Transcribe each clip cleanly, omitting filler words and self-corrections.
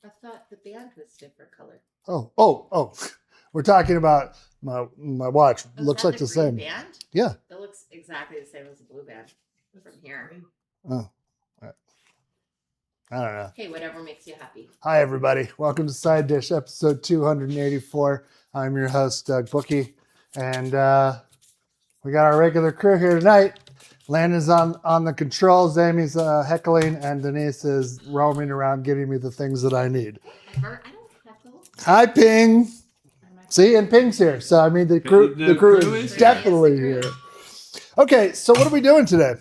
I thought the band was different color. Oh. We're talking about my watch. Looks like the same. Band? Yeah. It looks exactly the same as the blue band from here. Oh. I don't know. Hey, whatever makes you happy. Hi, everybody. Welcome to Side Dish, episode 284. I'm your host, Doug Bookie. And we got our regular crew here tonight. Landon's on the controls. Amy's heckling. And Denise is roaming around giving me the things that I need. Whatever. I don't heckle. Hi, Ping. See, and Ping's here. So, I mean, the crew is definitely here. Okay, so what are we doing today?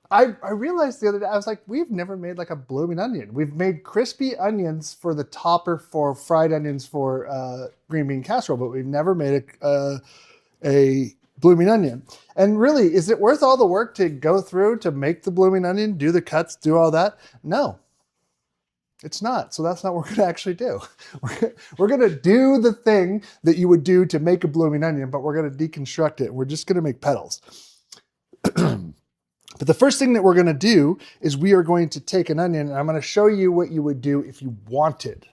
I realized the other day, I was like, we've never made like a blooming onion. We've made crispy onions for the topper for fried onions for green bean casserole, but we've never made a blooming onion. And really, is it worth all the work to go through to make the blooming onion, do the cuts, do all that? No, it's not. So that's not what we're going to actually do. We're going to do the thing that you would do to make a blooming onion, but we're going to deconstruct it. We're just going to make petals. But the first thing that we're going to do is we are going to take an onion, and I'm going to show you what you would do if you wanted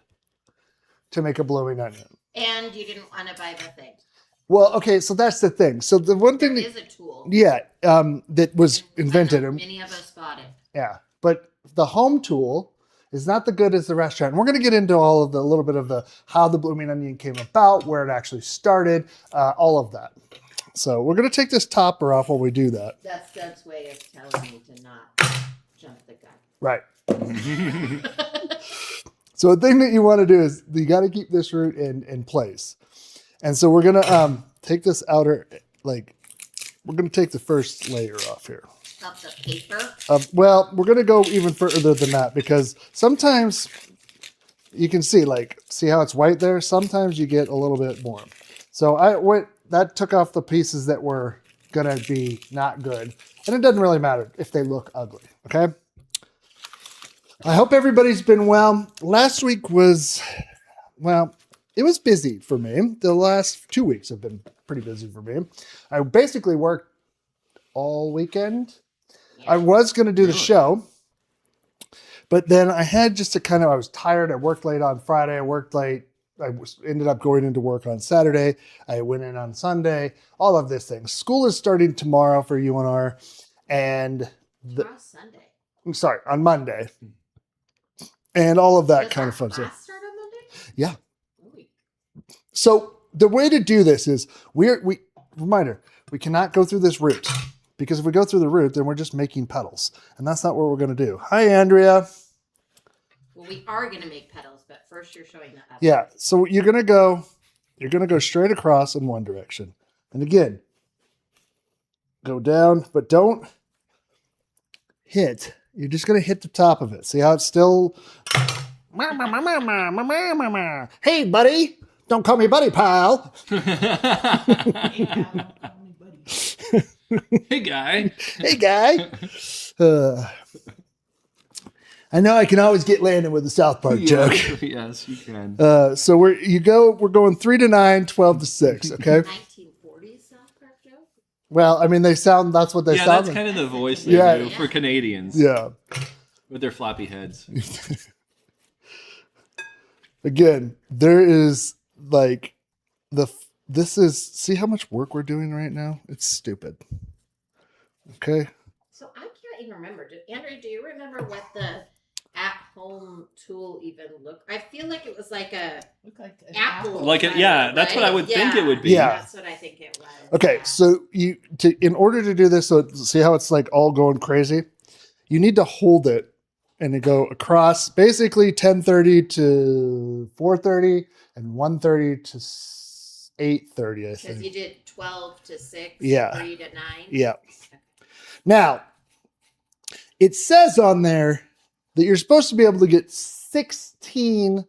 to make a blooming onion. And you didn't want to buy the thing. Well, okay, so that's the thing. So the one thing is a tool. Yeah, that was invented. Many of us bought it. Yeah, but the home tool is not the good as the restaurant. And we're going to get into all of a little bit of how the blooming onion came about, where it actually started, all of that. So we're going to take this topper off while we do that. That's Doug's way of telling me to not jump the gun. Right. So the thing that you want to do is you got to keep this root in place. And so we're going to take this outer, we're going to take the first layer off here. Of the paper? Well, we're going to go even further than that because sometimes you can see how it's white there? Sometimes you get a little bit more. So that took off the pieces that were going to be not good. And it doesn't really matter if they look ugly, okay? I hope everybody's been well. Last week was, it was busy for me. The last 2 weeks have been pretty busy for me. I basically worked all weekend. I was going to do the show, but then I had I was tired. I worked late on Friday. I worked late. Ended up going into work on Saturday. I went in on Sunday. All of this thing. School is starting tomorrow for UNR, and Sunday. I'm sorry, on Monday, and all of that kind of fun stuff. Start on Monday? Yeah. Really? So the way to do this is reminder, we cannot go through this root because if we go through the root, then we're just making petals, and that's not what we're going to do. Hi, Andrea. Well, we are going to make petals, but first you're showing the petals. Yeah, so you're going to go straight across in one direction. And again, go down, but don't hit. You're just going to hit the top of it. See how it's still... Hey, buddy. Don't call me buddy, pal. Hey, guy. Hey, guy. I know I can always get Landon with the South Park joke. Yes, you can. So we're going 3 to 9, 12 to 6. Okay. 1940s South Park joke. Well, I mean, that's what they sound. Yeah, that's kind of the voice they do for Canadians. Yeah. With their floppy heads. Again, there is see how much work we're doing right now? It's stupid. Okay. So I can't even remember. Andrew, do you remember what the at-home tool even looked? I feel like it was like an apple. That's what I would think it would be. Yeah, that's what I think it was. Okay, so in order to do this, so see how it's all going crazy, you need to hold it and go across basically 10:30 to 4:30 and 1:30 to 8:30. I think because you did 12 to 6, 3 to 9. Yeah. Okay. Now, it says on there that you're supposed to be able to get 16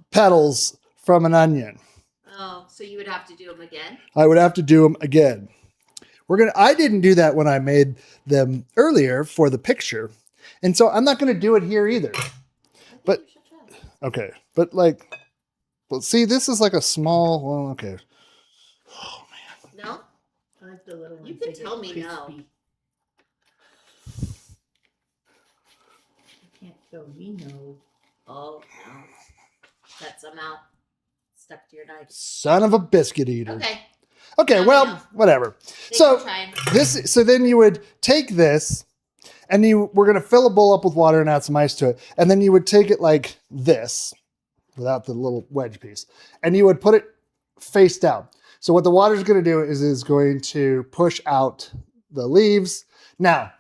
petals from an onion. Oh, so you would have to do them again? I would have to do them again. I didn't do that when I made them earlier for the picture. And so I'm not going to do it here either. But, okay. But see, this is like a small, okay. Oh, man. No? I like the little one. You can tell me no. can't go. We know. Oh no, that's somehow stuck to your knife. Son of a biscuit eater. Okay. Okay, Now well, we know. whatever. So then you would take this, and we're gonna fill a bowl up with water and add some ice to it, and then you would take it like this, without the little wedge piece, and you would put it face down. So what the water is going to do is going to push out the leaves. Now,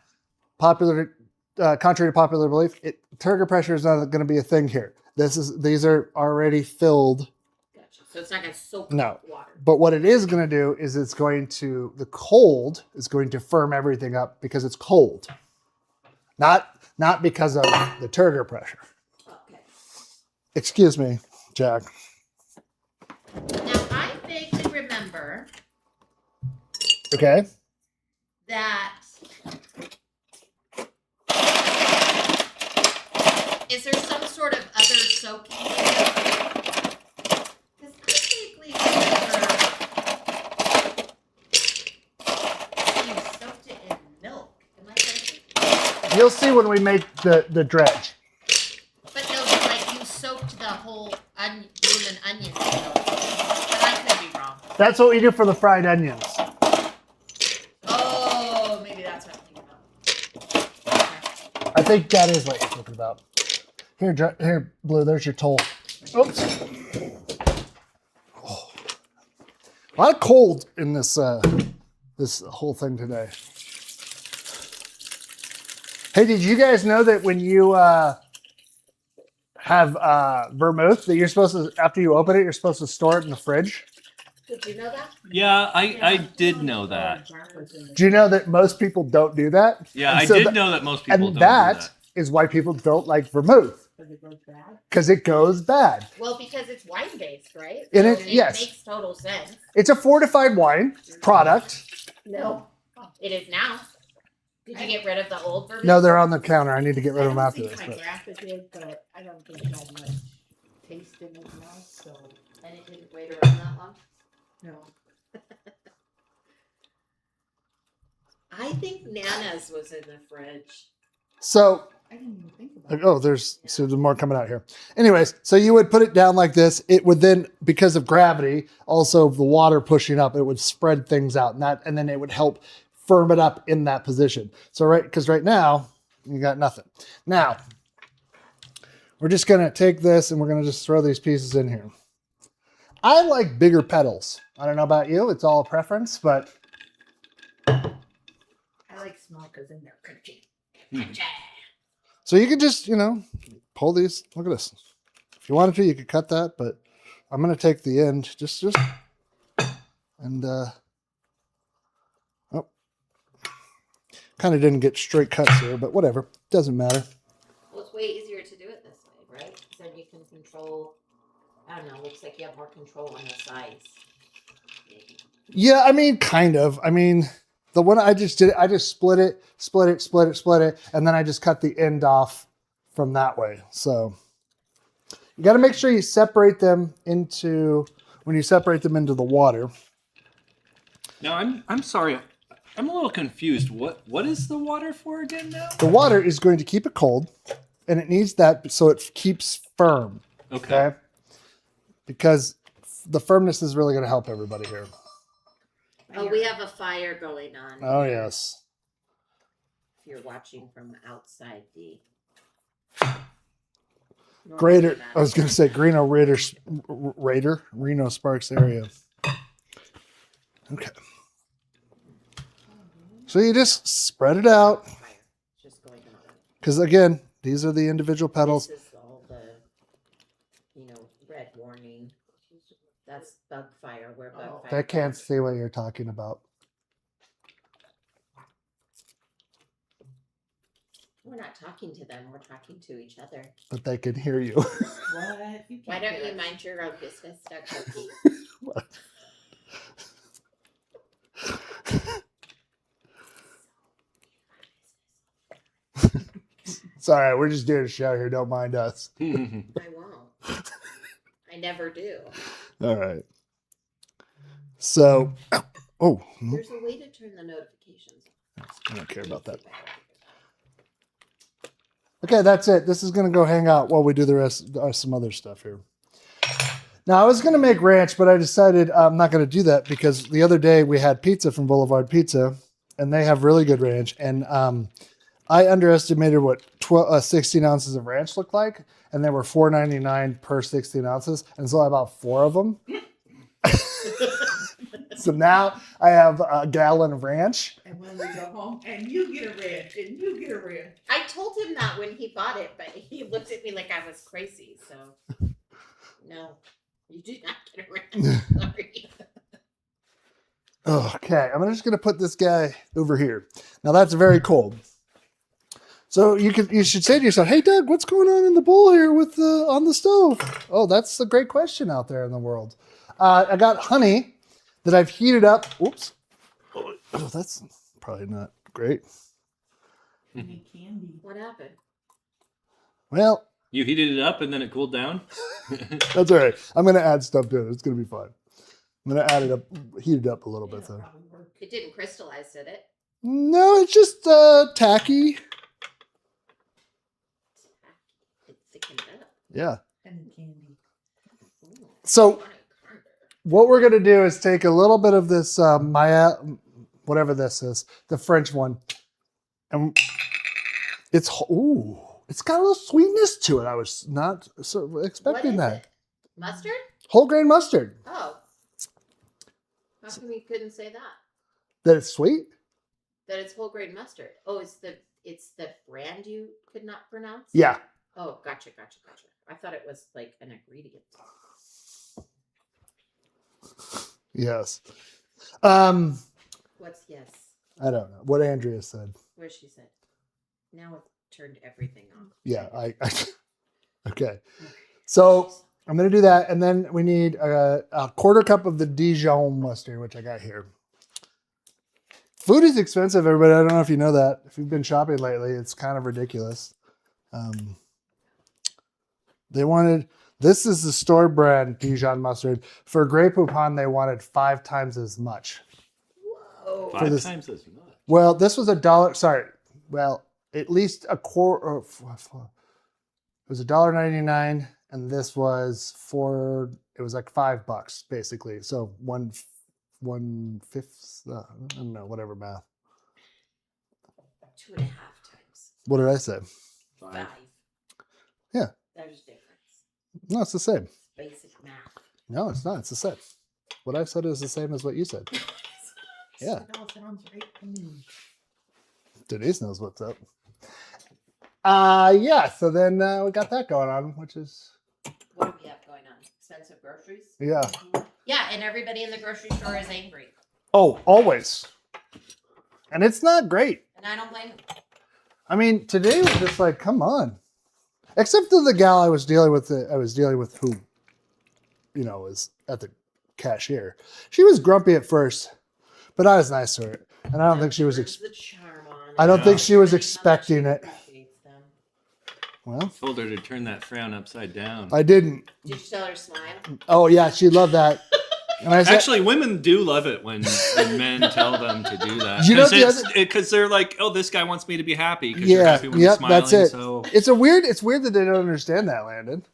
contrary to popular belief, turgor pressure is not going to be a thing here. These are already filled. Gotcha. So it's not going to soak No. water. But what it is going to do is the cold is going to firm everything up because it's cold. Not because of the turgor pressure. Okay. Excuse me, Jack. Now, I vaguely remember Okay. that. Is there some sort of other soaking? Because I vaguely remember you soaked it in milk. Am I crazy? You'll see when we make the dredge. But no, like you soaked the whole bloomin' onion in milk. But I could be wrong. That's what we do for the fried onions. Oh, maybe that's what I'm thinking about. Okay. I think that is what you're talking about. Here, Blue, there's your toll. Oops. Oh. A lot of cold in this whole thing today. Hey, did you guys know that when you have vermouth, that you're supposed to, after you open it, you're supposed to store it in the fridge? Did you know that? Yeah, I did know that. Do you know that most people don't do that? Yeah, And I so did know that most people don't do that that. is why people don't like vermouth. Because it goes bad. Because it goes bad. Well, because it's wine based, right? And So it- yes. makes total sense. It's a fortified wine product. No, it is now. Did you get rid of the old vermouth? No, they're on the counter. I need to get rid I of them don't after think this. my But. grandpa did, but I don't think it had much taste in it now, so And it didn't wait around that long? no. I think Nana's was in the fridge. So, I didn't even think about it. oh, there's more coming out here. Anyways, so you would put it down like this. It would then, because of gravity, also the water pushing up, it would spread things out, and then it would help firm it up in that position. So because right now you got nothing. Now we're just gonna take this and we're gonna just throw these pieces in here. I like bigger petals. I don't know about you. It's all a preference, but I like small because then they're crunchy. so you could just, pull these. Look at this. If you wanted to, you could cut that, but I'm going to take the end just, and, kind of didn't get straight cuts here, but whatever. Doesn't matter. Well, it's way easier to do it this way, right? Because then you can control, I don't know, looks like you have more control on the size. Maybe. Yeah, I mean, kind of. I mean, the one I just did, I just split it, and then I just cut the end off from that way. So you got to make sure you separate them when you separate them into the water. Now, I'm sorry. I'm a little confused. What is the water for again now? The water is going to keep it cold, and it needs that so it keeps firm. Okay. Because the firmness is really going to help everybody here. Oh, we have a fire going on. Oh, here, yes. If you're watching from outside the Greater, I was going to say Reno Sparks area. Okay. So you just spread it out. Just going on. Because again, these are the individual petals. This is all the, red warning. That's bug fire. Where bug fire. I can't see what you're talking about. We're not talking to them. We're talking to each other. But they can hear you. What? Why don't you mind your own business, Doug Cookie? What? It's all right. We're just doing a show here. Don't mind us. I won't. I never do. All right. So, oh, There's a way to turn the notifications off. I don't care about that. Okay, that's it. This is gonna go hang out while we do the rest some other stuff here. Now I was gonna make ranch, but I decided I'm not gonna do that because the other day we had pizza from Boulevard Pizza, and they have really good ranch. And I underestimated what 16 ounces of ranch looked like, and they were $4.99 per 16 ounces, and so I bought 4 of them. So now I have a gallon of ranch. And when we go home, and you get a ranch, and you get a ranch. I told him that when he bought it, but he looked at me like I was crazy. So, no, you did not get a ranch. Sorry. Okay, I'm just gonna put this guy over here. Now that's very cold. So you should say to yourself, "Hey Doug, what's going on in the bowl here with on the stove?" Oh, that's a great question out there in the world. I got honey that I've heated up. Oops. Oh, that's probably not great. Any candy. What happened? Well, You heated it up and then it cooled down? that's all right. I'm gonna add stuff to it. It's gonna be fine. I'm gonna add it up, heat it up a little bit though. It didn't crystallize, did it? No, it's just tacky. It thickened up. Yeah. And candy. Ooh, So Carter. what we're gonna do is take a little bit of this Maya, whatever this is, the French one, and it's got a little sweetness to it. I was not expecting What is that. it? Mustard? Whole grain mustard. Oh. How come you couldn't say that? That it's sweet. That it's whole grain mustard. Oh, it's the brand you could not pronounce? Yeah. Oh, gotcha. I thought it was like an ingredient. Yes. What's yes? I don't know what Andrea said. Where she said. Now it turned everything off. Yeah. Okay. So I'm gonna do that, and then we need a quarter cup of the Dijon mustard, which I got here. Food is expensive, everybody. I don't know if you know that. If you've been shopping lately, it's kind of ridiculous. This is the store brand Dijon mustard. For Grey Poupon, they wanted 5 times as much. Whoa. 5 times as much. Well, this was $1. Sorry. Well, at least a quarter. It was $1.99, and this was it was like $5 basically. So 1/5. I don't know, whatever math. 2.5 times. What did I say? 5. Yeah. There's difference. No, it's the same. Basic math. No, it's not. It's the same. What I said is the same as what you said. Yeah. That all sounds right to me. Denise knows what's up. Yeah. So then we got that going on, which is What do we have going on? Expensive groceries? yeah. Yeah, and everybody in the grocery store is angry. Oh, always. And it's not great. And I don't blame them. I mean, today was just like, come on. Except for the gal I was dealing with who, was at the cashier. She was grumpy at first, but I was nice to her. And I don't think she was There's the charm on it. I don't think she was How much expecting she it. appreciates them. Well, Told her to turn that frown upside down. I didn't. Did you tell her smile? Oh yeah, she loved that. And I said, Actually, women do love it when men tell them to do that. You know Because they're like, oh, this guy wants me to be happy. Because Yeah, you're happy when yep, you're smiling. that's it. So, it's weird that they don't understand that, Landon.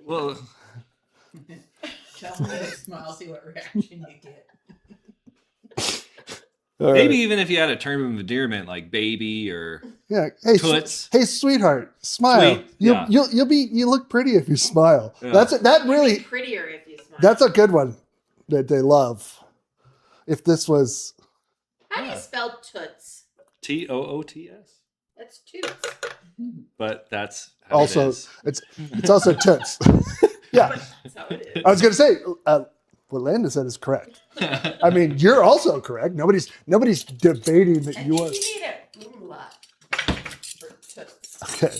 well, Tell me to smile, see what reaction you get. All maybe right. even if you had a term of endearment like baby or Yeah. Hey, toots. hey, sweetheart, smile. Sweet, yeah. You look pretty if you smile. Yeah. That You'd really be prettier if you smile. that's a good one that they love. If this was How do you spell toots? TOOTS. That's toots. But that's how also it is. it's also toots. Yeah. That's how it is. I was gonna say what Landon said is correct. I mean, you're also correct. Nobody's debating that I you think are. you need a goomba for toots. Okay.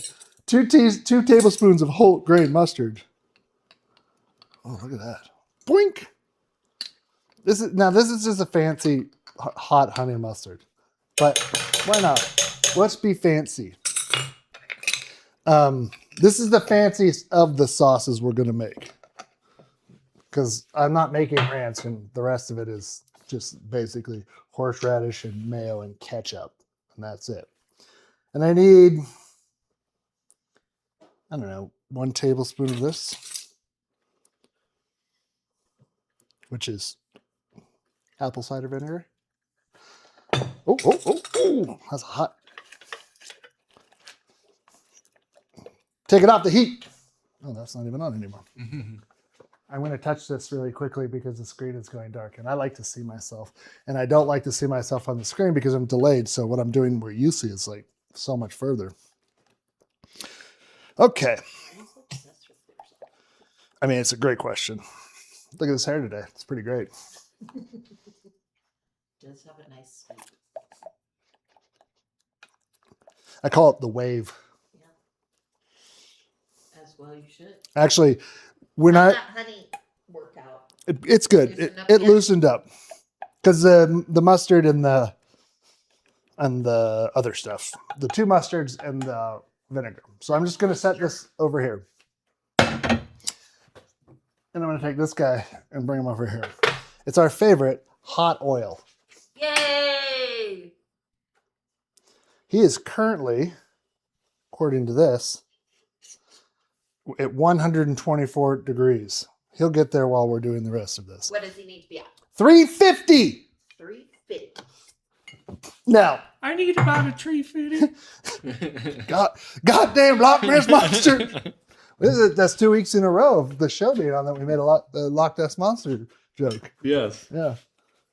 2 tablespoons of whole grain mustard. Oh, look at that. Boink. This is just a fancy hot honey mustard. But why not? Let's be fancy. This is the fanciest of the sauces we're gonna make. Because I'm not making ranch, and the rest of it is just basically horseradish and mayo and ketchup, and that's it. And I need I don't know, 1 tablespoon of this, which is apple cider vinegar. Oh, that's hot. Take it off the heat. Oh, that's not even on anymore. I'm going to touch this really quickly because the screen is going dark, and I like to see myself. And I don't like to see myself on the screen because I'm delayed. So what I'm doing where you see is like so much further. Okay. I mean, it's a great question. Look at his hair today. It's pretty great. Does have a nice sweet. I call it the wave. Yeah. As well, you should. Actually, when How'd that honey work out? it's good. It loosened up because the mustard and the other stuff, the 2 mustards and the vinegar. So I'm just going to set this over here. And I'm going to take this guy and bring him over here. It's our favorite hot oil. Yay! He is currently, according to this, at 124 degrees. He'll get there while we're doing the rest of this. What does he need to be at? 350! 350. Now, I need about a tree fitting. goddamn Loch Ness Monster! That's 2 weeks in a row of the show being on that we made the Loch Ness Monster joke. Yes. Yeah,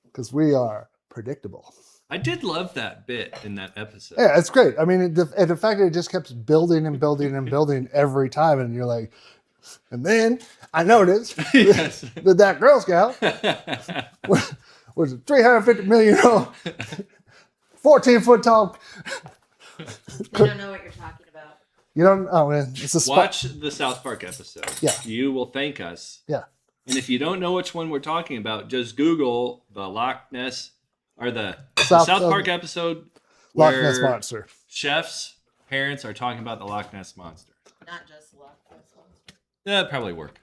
because we are predictable. I did love that bit in that episode. Yeah, it's great. I mean, and the fact that it just kept building and building and building every time, and you're like, and then I noticed Yes. that Girl Scout was a 350 million old, 14-foot tall. I don't know what you're talking about. You don't? Oh, man, it's a spot. Watch the South Park episode. Yeah. You will thank us. Yeah. And if you don't know which one we're talking about, just Google the Loch Ness or the South Park episode Loch where Ness Monster. chefs' parents are talking about the Loch Ness Monster. Not just Loch Ness Monster. That'd probably work.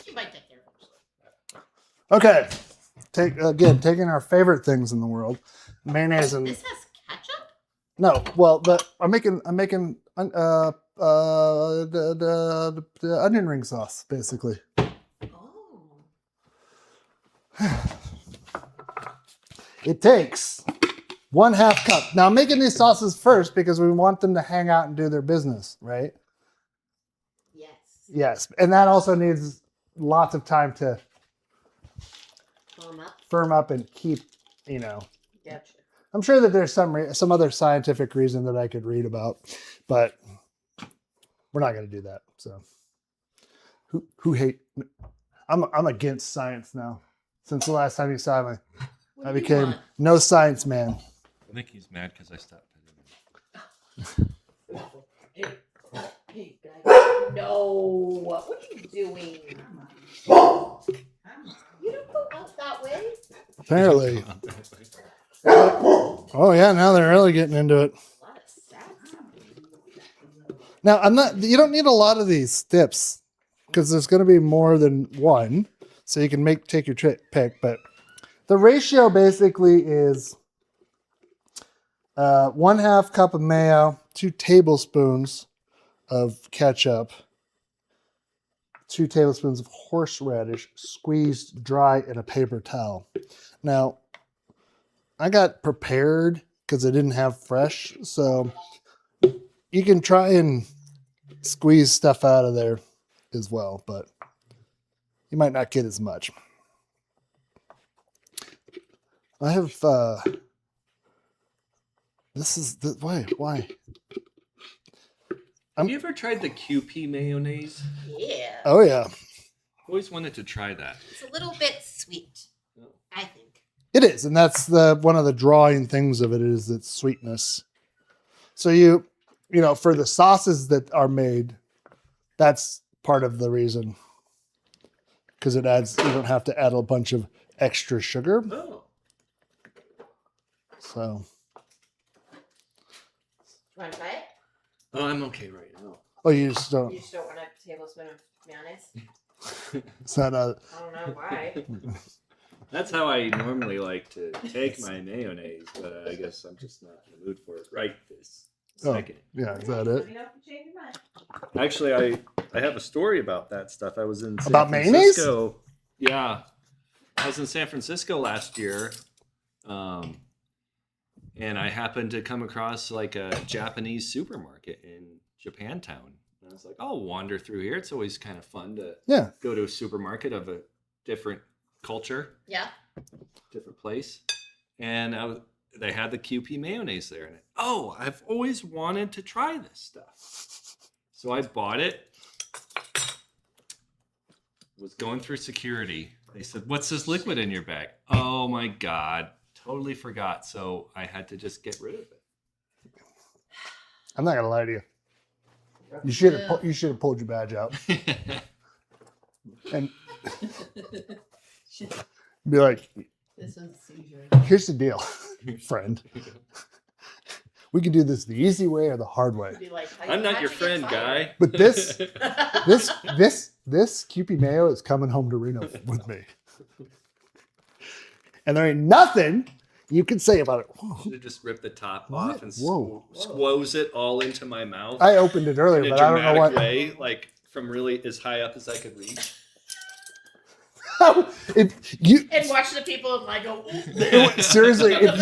You might take care of it. Okay. Taking our favorite things in the world, mayonnaise and This has ketchup? no. Well, I'm making the onion ring sauce basically. Oh. It takes 1/2 cup. Now I'm making these sauces first because we want them to hang out and do their business, right? Yes. Yes, and that also needs lots of time to firm up and keep, Gotcha. I'm sure that there's some other scientific reason that I could read about, but we're not going to do that. So, who hate? I'm against science now. Since the last time you saw me, I became no science man. I think he's mad because I stopped. Hey, guys. No. What are you doing? You don't go out that way. Apparently. Oh yeah, now they're really getting into it. A lot of sad. Now you don't need a lot of these dips because there's going to be more than one, so you can take your pick. But the ratio basically is 1/2 cup of mayo, 2 tablespoons of ketchup, 2 tablespoons of horseradish squeezed dry in a paper towel. Now, I got prepared because I didn't have fresh, so you can try and squeeze stuff out of there as well, but you might not get as much. I have why? Have you ever tried the coupe mayonnaise? Yeah. Oh yeah. Always wanted to try that. It's a little bit sweet, I think. It is, and that's one of the drawing things of it is its sweetness. So you for the sauces that are made, that's part of the reason. Because you don't have to add a bunch of extra sugar. Oh. So. You want to try it? Oh, I'm okay right now. Oh, you just don't. You just don't want a tablespoon of mayonnaise? It's not a. I don't know why. That's how I normally like to take my mayonnaise, but I guess I'm just not in the mood for it right this second. Yeah, is that Let it? me know if you change your mind. Actually, I have a story about that stuff. I was in San About mayonnaise? Francisco. Yeah, I was in San Francisco last year, and I happened to come across like a Japanese supermarket in Japantown. And I was like, I'll wander through here. It's always kind of fun to go to a supermarket of a different culture. Yeah. Different place. And they had the coupe mayonnaise there. And I've always wanted to try this stuff. So I bought it. Was going through security. They said, "What's this liquid in your bag?" Oh my God. Totally forgot. So I had to just get rid of it. I'm not gonna lie to you. You should have pulled your badge out and be like, This was a seizure. "Here's the deal, friend. We can do this the easy way or the hard way. Be like, I'm not your friend, guy. But this Kewpie mayo is coming home to Reno with me, and there ain't nothing you can say about it." Should have just ripped the top What? off and Whoa. squoze it all into my mouth. I opened it earlier, in a but I don't know dramatic what. way, like from really as high up as I could reach. If you and watch the people and I go, seriously, if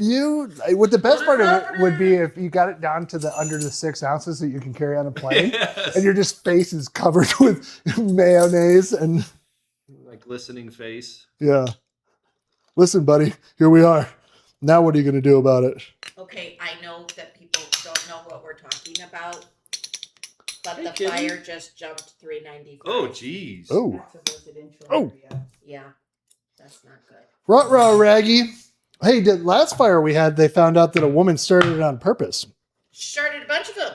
you, what the best part of it would be if you got it down to the under the 6 ounces that you can carry on a plane, Yes. and your just face is covered with mayonnaise and Like glistening face. yeah. Listen, buddy, here we are. Now, what are you going to do about it? okay, I know that people don't know what we're talking about, but Hey, the Kitty. fire just jumped $3.95. Oh, geez. Oh, That's a residential Oh. area. Yeah, that's not good. rah Raggy. Hey, the last fire we had, they found out that a woman started it on purpose. Started a bunch of them.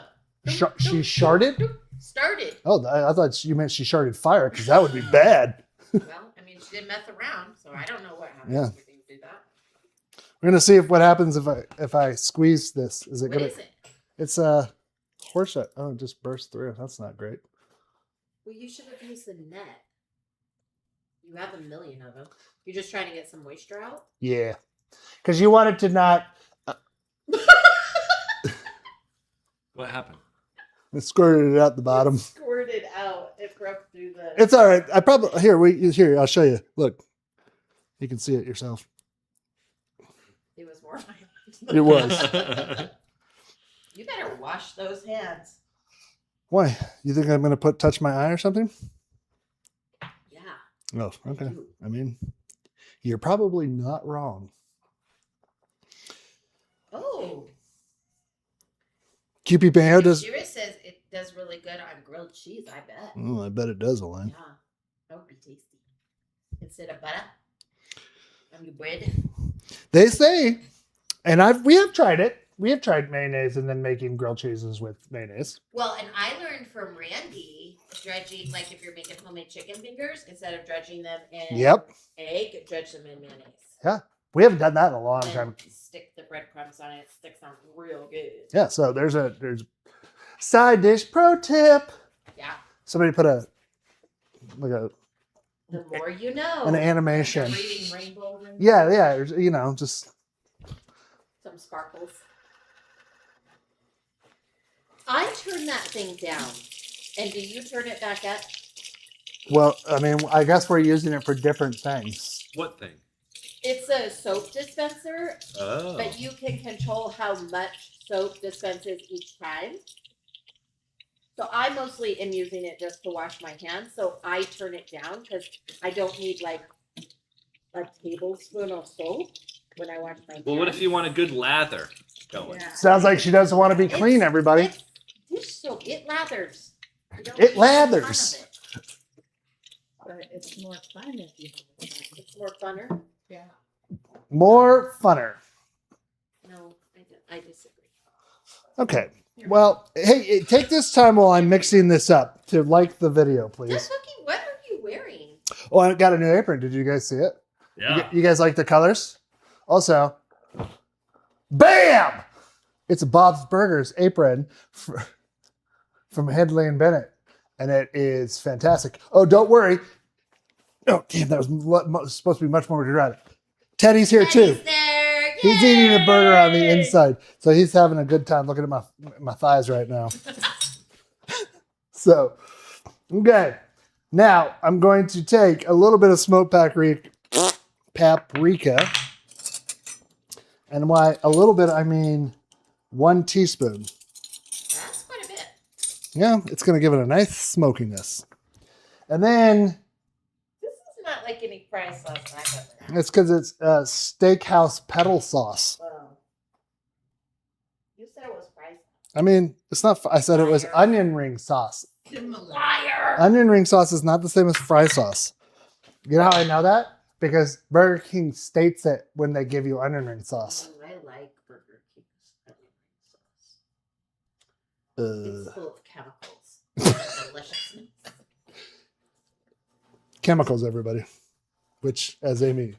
She sharded? Started. Oh, I thought you meant she sharded fire, because that would be bad. Well, I mean, she did meth around, so I don't know what happens Yeah. if you do that. We're gonna see what happens if I squeeze this. Is it What gonna? is it? It's a horse. Oh, it just burst through. That's not great. Well, you should have used the net. You have a million of them. You're just trying to get some moisture out? Yeah, because you wanted to not What happened? squirted it out the bottom. Squirted out. It broke through the... It's all right. I probably here. I'll show you. Look, you can see it yourself. It was more It was. You better wash those hands. Why? You think I'm gonna touch my eye or something? Yeah. Oh, okay. do. I mean, you're probably not wrong. Oh. QP mayo does. Shira says it does really good on grilled cheese, I bet. Oh, I bet it does, Elaine. Yeah. That would be tasty. Instead of butter on your bread. They say, and we have tried it. We have tried mayonnaise and then making grilled cheeses with mayonnaise. Well, and I learned from Randy dredging, like if you're making homemade chicken fingers, instead of dredging them in Yep. egg, dredge them in mayonnaise. Yeah. We haven't done that in a long And time. stick the breadcrumbs on it. It sticks on real good. Yeah. So there's side dish pro tip. Yeah. Somebody put The more you know. an animation. Like reading rainbows and Yeah. Just some sparkles. I turn that thing down. And do you turn it back up? well, I mean, I guess we're using it for different things. What thing? It's a soap dispenser, Oh. but you can control how much soap dispenses each time. So I mostly am using it just to wash my hands. So I turn it down because I don't need like a tablespoon of soap when I wash my hands. Well, what if you want a good lather going? Yeah. Sounds like she doesn't want to be clean, everybody. It's dish soap. It lathers. You don't It need a ton of lathers. it. But it's more fun if you have it. It's more funner. Yeah. More funner. No, I disagree. Okay. Well, hey, take this time while I'm mixing this up to like the video, please. Just looking, what are you wearing? Oh, I got a new apron. Did you guys see it? Yeah. You guys like the colors? Also, bam! It's a Bob's Burgers apron from Headley and Bennett, and it is fantastic. Oh, don't worry. Oh, damn, that was supposed to be much more dramatic. Teddy's here too. Teddy's there. He's eating a burger on the Yay! inside, so he's having a good time looking at my thighs right now. So, okay. Now I'm going to take a little bit of smoked paprika. And by a little bit, I mean 1 teaspoon. That's quite a bit. Yeah, it's going to give it a nice smokiness. And then This is not like any fry sauce I've ever had. it's because it's Steakhouse petal sauce. Oh. You said it was fry sauce. I mean, it's not, I said it was Liar. onion ring sauce. Liar! Onion ring sauce is not the same as fry sauce. You know how I know that? Because Burger King states it when they give you onion ring sauce. Oh, I like Burger King's onion ring sauce. It's full of chemicals. Deliciousness. Chemicals, everybody. Which, as Amy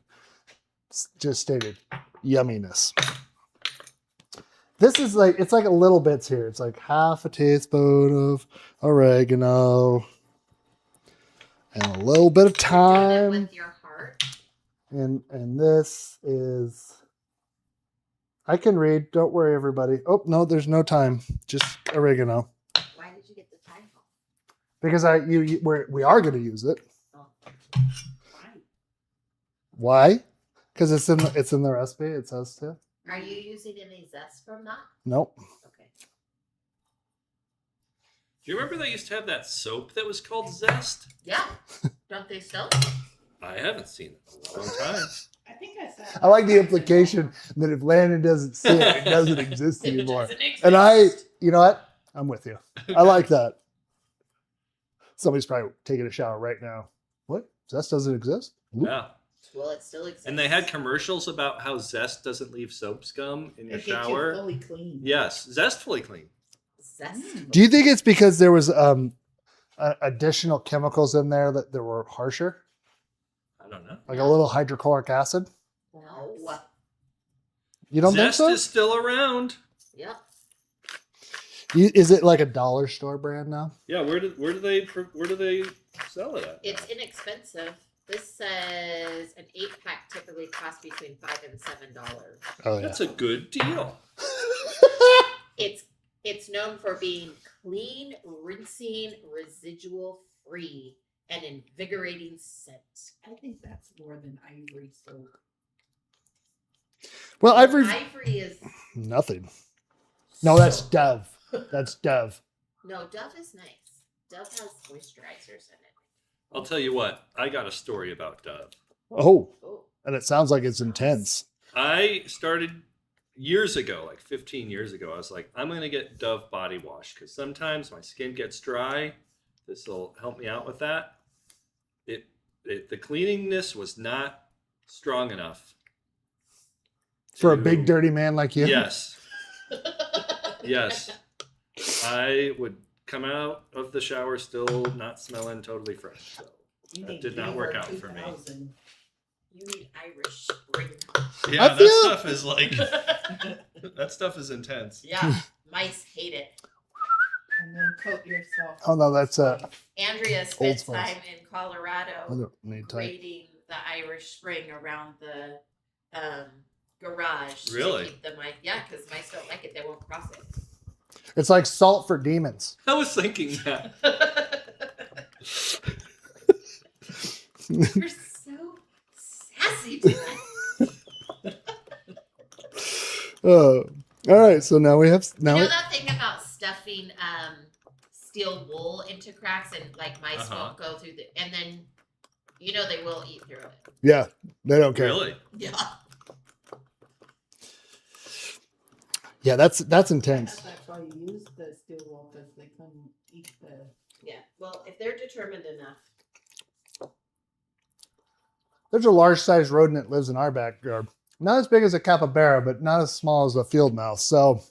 just stated, yumminess. This is like, it's like a little bits here. It's like half a teaspoon of oregano and a little bit of You've done it thyme. with your heart. And this is, I can read. Don't worry, everybody. Oh, no, there's no time. Just oregano. Why did you get the thyme off? Because we are going to use it. Oh. Why? Why? Because it's in the recipe. It says to. Are you using any zest from that? Nope. Okay. Do you remember they used to have that soap that was called Zest? Yeah. Don't they still? I haven't seen it in a long time. I think I said. I like the implication that if Landon doesn't see it, it doesn't exist It anymore. doesn't exist. And you know what? I'm with you. I like that. Somebody's probably taking a shower right now. What? Zest doesn't exist? Oop. Yeah. Well, it still exists. And they had commercials about how Zest doesn't leave soap scum in your It gets you shower. fully clean. Yes, Zestfully clean. Zest. Do you think it's because there was additional chemicals in there that were harsher? I don't know. Like a little hydrochloric acid? No. You don't Zest think so? is still around. Yep. Is it like a dollar store brand now? Yeah, where do they sell it at? It's inexpensive. This says an 8-pack typically costs between $5 and $7. Oh, yeah. That's a good deal. It's known for being clean, rinsing, residual free, and invigorating scent. I think that's more than ivory soap. Well, Ivory is nothing. No, that's Dove. That's Dove. no Dove is nice. Dove has moisturizers in it. I'll tell you what, I got a story about Dove. Oh, Oh, and it sounds like it's intense. I started years ago, like 15 years ago. I was like, I'm going to get Dove body wash because sometimes my skin gets dry. This will help me out with that. The cleaningness was not strong enough. For a to- big dirty man like you? Yes. Yes. I would come out of the shower still not smelling totally fresh. So You That need did not Beaver work out for me. 2000. you need Irish Spring. yeah, I that feel- stuff is like that stuff is intense. Yeah, mice hate it. And then coat yourself. Oh, no, that's Andrea spent Old Spice. time in Colorado I don't need type. raiding the Irish Spring around the garage. Really? To keep the mice. Yeah, because mice don't like it. They won't cross it. It's like salt for demons. I was thinking that. You're so sassy tonight. All right, so now we have You know that thing about stuffing steel wool into cracks and like mice won't go through the and then they will eat through it. yeah, they don't care. Really? Yeah. Yeah, that's intense. That's why you use the steel wool because they couldn't eat the. Yeah. Well, if they're determined enough. There's a large sized rodent that lives in our backyard. Not as big as a capybara, but not as small as a field mouse. So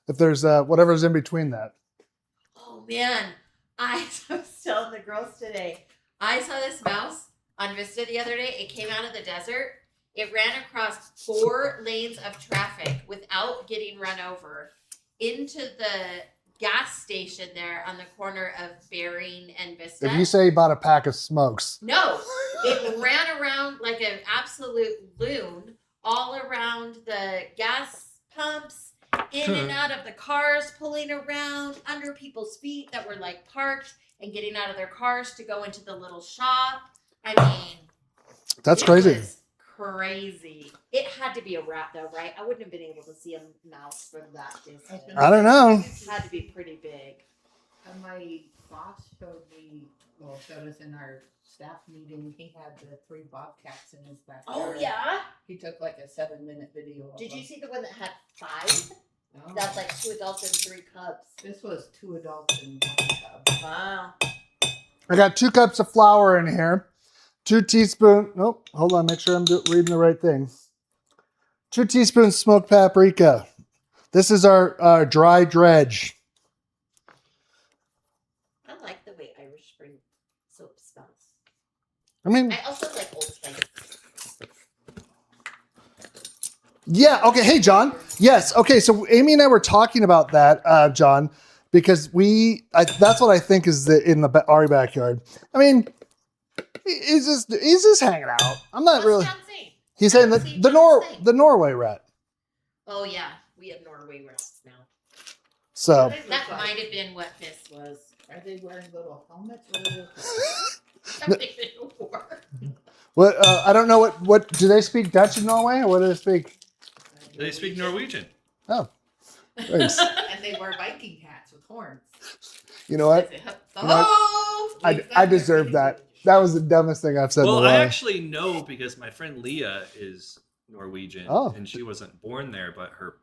if there's whatever's in between that. Oh man, I was telling the girls today. I saw this mouse on Vista the other day. It came out of the desert. It ran across 4 lanes of traffic without getting run over into the gas station there on the corner of Bering and Vista. If you say you bought a pack of smokes, No, it ran around like an absolute loon all around the gas pumps in and out of the cars, pulling around under people's feet that were like parked and getting out of their cars to go into the little shop. I mean, That's it crazy. was crazy. It had to be a rat though, right? I wouldn't have been able to see a mouse from that distance. I don't know. It had to be pretty big. And my boss showed us in our staff meeting, he had the 3 bobcats in his backyard. Oh yeah. He took like a 7-minute video of Did you them. see the one that had 5? No. That's like 2 adults and 3 cubs. This was 2 adults and 1 cub. Wow. I got 2 cups of flour in here. 2 teaspoons. Nope. Hold on. Make sure I'm reading the right thing. 2 teaspoons smoked paprika. This is our dry dredge. I like the way Irish Spring soap smells. I mean, I also like Old Spice. yeah. Okay. Hey, John. Yes. Okay. So Amy and I were talking about that, John, because that's what I think is in our backyard. I mean, he's just hanging out. I'm not What's really. John saying? He's saying What's he saying? the Norway rat. Oh yeah, we have Norway rats now. So That might have been what this was. Are they wearing little helmets? What are they- Something more. what? I don't know what do they speak Dutch in Norway or what do they speak? They speak Norwegian. Oh, thanks. And they wear Viking hats with horns. You know what? Oh! I deserve that. That was the dumbest thing I've said in a Well, while. I actually know because my friend Leah is Norwegian, Oh. and she wasn't born there, but her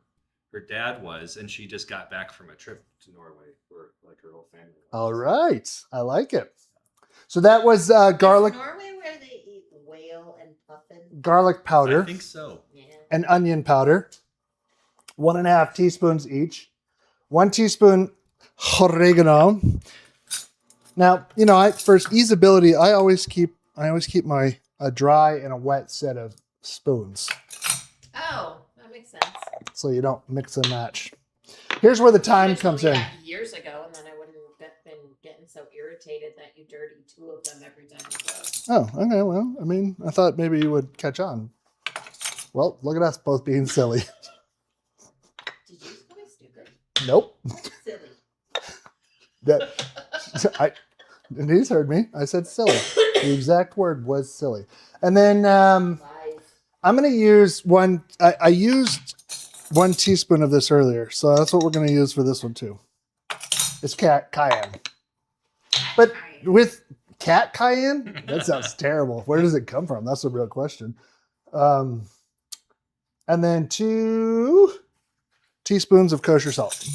dad was, and she just got back from a trip to Norway for like her whole family. All right, I like it. So that was garlic Is Norway where they eat whale and puffin? garlic powder I think so. Yeah. and onion powder, 1.5 teaspoons each. 1 teaspoon oregano. Now, you know, for easeability, I always keep my a dry and a wet set of spoons, Oh, that makes sense. so you don't mix and match. Here's where the time You told comes me in. that years ago, and then I wouldn't have been getting so irritated that you dirty 2 of them every time you go. Oh, okay. Well, I mean, I thought maybe you would catch on. Well, look at us both being silly. Did you just call me stupid? Nope. Silly. And he's heard me. I said silly. The exact word was silly. And then Lies. I'm going to use one. I used 1 teaspoon of this earlier, so that's what we're going to use for this one too. It's cayenne, but with cat cayenne, that sounds terrible. Where does it come from? That's the real question. And then 2 teaspoons of kosher salt.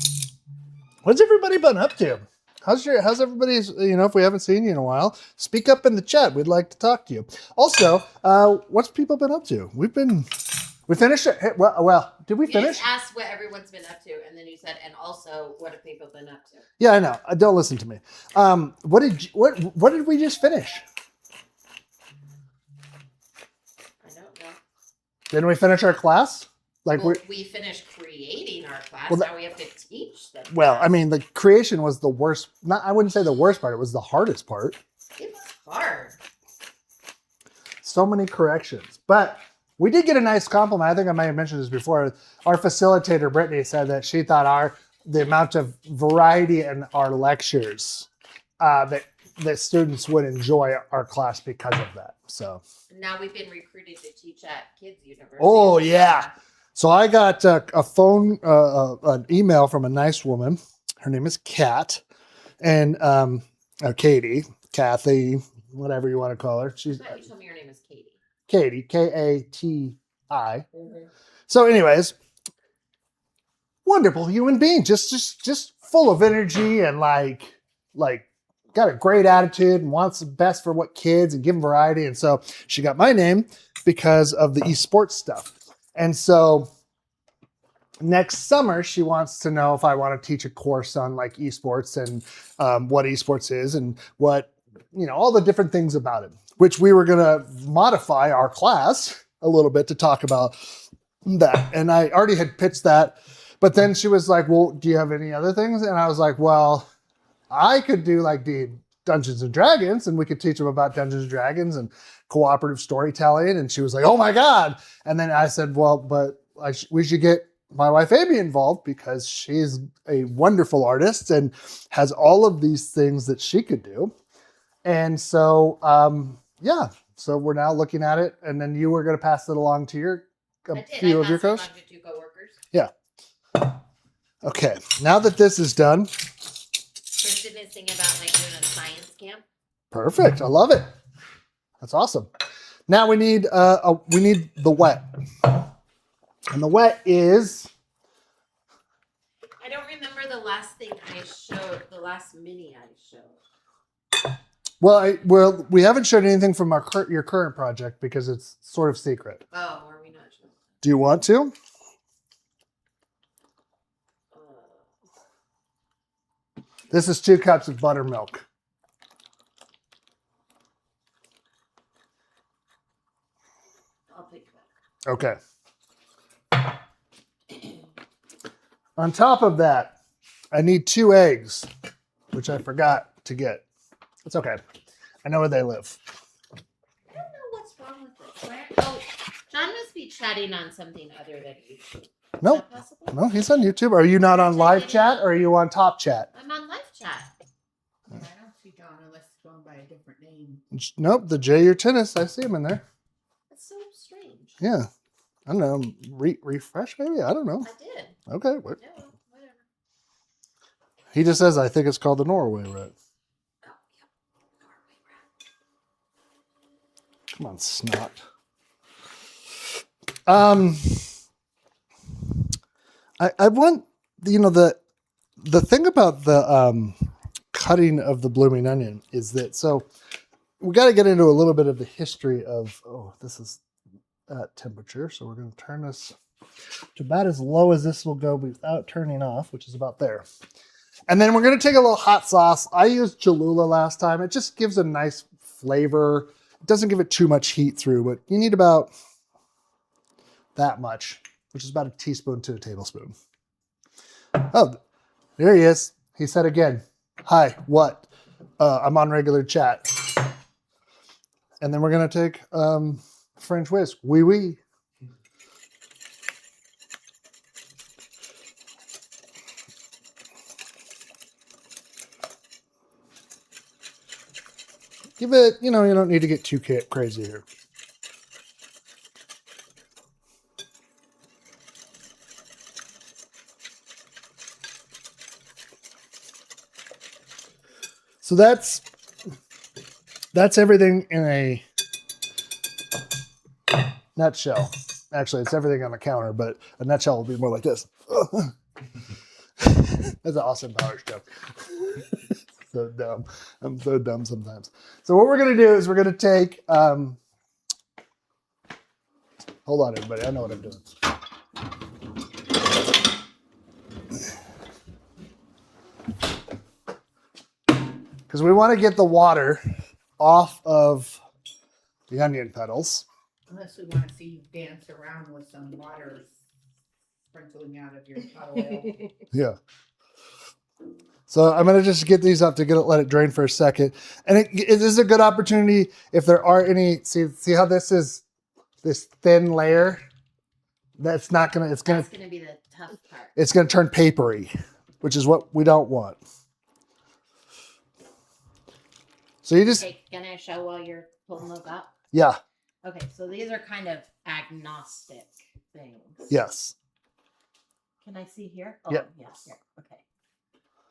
What's everybody been up to? How's everybody's, if we haven't seen you in a while, speak up in the chat. We'd like to talk to you. Also, what's people been up to? We finished it. Well, did we You finish? just asked what everyone's been up to, and then you said, and also, what have people been up to? Yeah, I know. Don't listen to me. What did we just finish? I don't know. Didn't we finish our class? Like Well, we finished creating our class. Well, now we have to teach them. well, I mean, the creation was the worst. I wouldn't say the worst part. It was the hardest part. It was hard. So many corrections, but we did get a nice compliment. I think I might have mentioned this before. Our facilitator, Brittany, said that she thought the amount of variety in our lectures that students would enjoy our class because of that. So, Now we've been recruited to teach at Kids University. oh yeah. So I got an email from a nice woman. Her name is Kat, and Katie, Kathy, whatever you want to call her. She's I thought you told me your name is Katie. Katie, Kati. So, anyways, wonderful human being, just full of energy and like got a great attitude and wants the best for what kids and give them variety. And so she got my name because of the esports stuff. And so next summer, she wants to know if I want to teach a course on like esports and what esports is and what, all the different things about it, which we were going to modify our class a little bit to talk about that. And I already had pitched that, but then she was like, well, do you have any other things? And I was like, well, I could do like the Dungeons and Dragons and we could teach them about Dungeons and Dragons and cooperative storytelling. And she was like, oh my God. And then I said, well, but we should get my wife Amy involved because she's a wonderful artist and has all of these things that she could do. And so, yeah, so we're now looking at it, and then you were going to pass it along to your I did. few I of your passed coworkers. it on to 2 coworkers. Yeah. Okay, now that this is done, Kristen is thinking about like doing a science camp. perfect. I love it. That's awesome. Now we need the wet, and the wet is. I don't remember the last thing I showed, the last mini I showed. Well, we haven't showed anything from your current project because it's sort of secret. Oh, are we not showing? Do you want to? This is 2 cups of buttermilk. I'll pick that. Okay. On top of that, I need 2 eggs, which I forgot to get. It's okay. I know where they live. I don't know what's wrong with this. Oh, John must be chatting on something other than YouTube. Nope. Is that possible? No, he's on YouTube. Are you not on live chat or are you on top chat? I'm on live chat. I don't see John unless it's going by a different name. Nope, the J. Your Tennis. I see him in there. That's so strange. Yeah. I don't know. Refresh maybe? I don't know. I did. Okay. No, whatever. He just says, I think it's called the Norway rat. Oh, yep. Norway rat. Come on, snot. I want, the thing about the cutting of the blooming onion is that, so we got to get into a little bit of the history of, this is at temperature. So we're going to turn this to about as low as this will go without turning off, which is about there. And then we're going to take a little hot sauce. I used Cholula last time. It just gives a nice flavor. It doesn't give it too much heat through, but you need about that much, which is about a teaspoon to a tablespoon. Oh, there he is. He said again, hi, what? I'm on regular chat. And then we're going to take French whisk. Oui, oui. Give it, you don't need to get too crazy here. So that's everything in a nutshell. Actually, it's everything on the counter, but a nutshell will be more like this. That's an awesome power joke. So dumb. I'm so dumb sometimes. So what we're going to do is we're going to take, hold on everybody, I know what I'm doing. Because we want to get the water off of the onion petals. Unless we want to see you dance around with some water sprinkling out of your oil. Yeah. So I'm going to just get these up to let it drain for a second. And it is a good opportunity if there are any, see how this is this thin layer? That's not going to, That's going to be the tough part. it's going to turn papery, which is what we don't want. So you just, Okay, can I show while you're pulling those up? yeah, Okay, so these are kind of agnostic things. yes. Can I see here? Oh, Yep. yeah, here. Okay.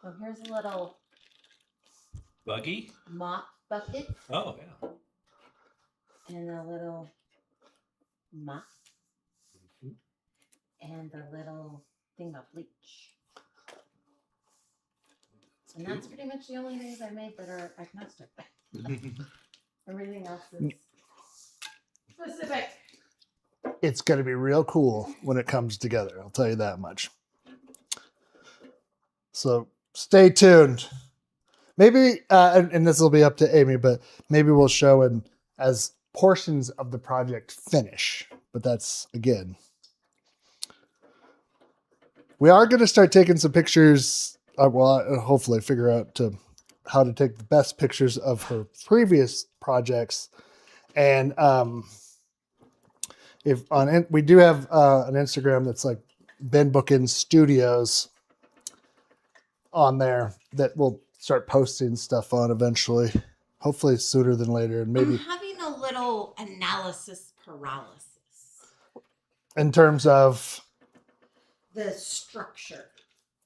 So here's a little Buggy? mop bucket Oh, yeah. and a little mop and a little thing of bleach. And that's pretty much the only things I made that are agnostic. Everything else is specific. It's going to be real cool when it comes together. I'll tell you that much. So stay tuned. Maybe, and this will be up to Amy, but maybe we'll show as portions of the project finish. But that's, again, we are going to start taking some pictures. I'll hopefully figure out how to take the best pictures of her previous projects. And we do have an Instagram that's like Ben Bookin Studios on there that we'll start posting stuff on eventually. Hopefully sooner than later, and maybe I'm having a little analysis paralysis. in terms of The structure.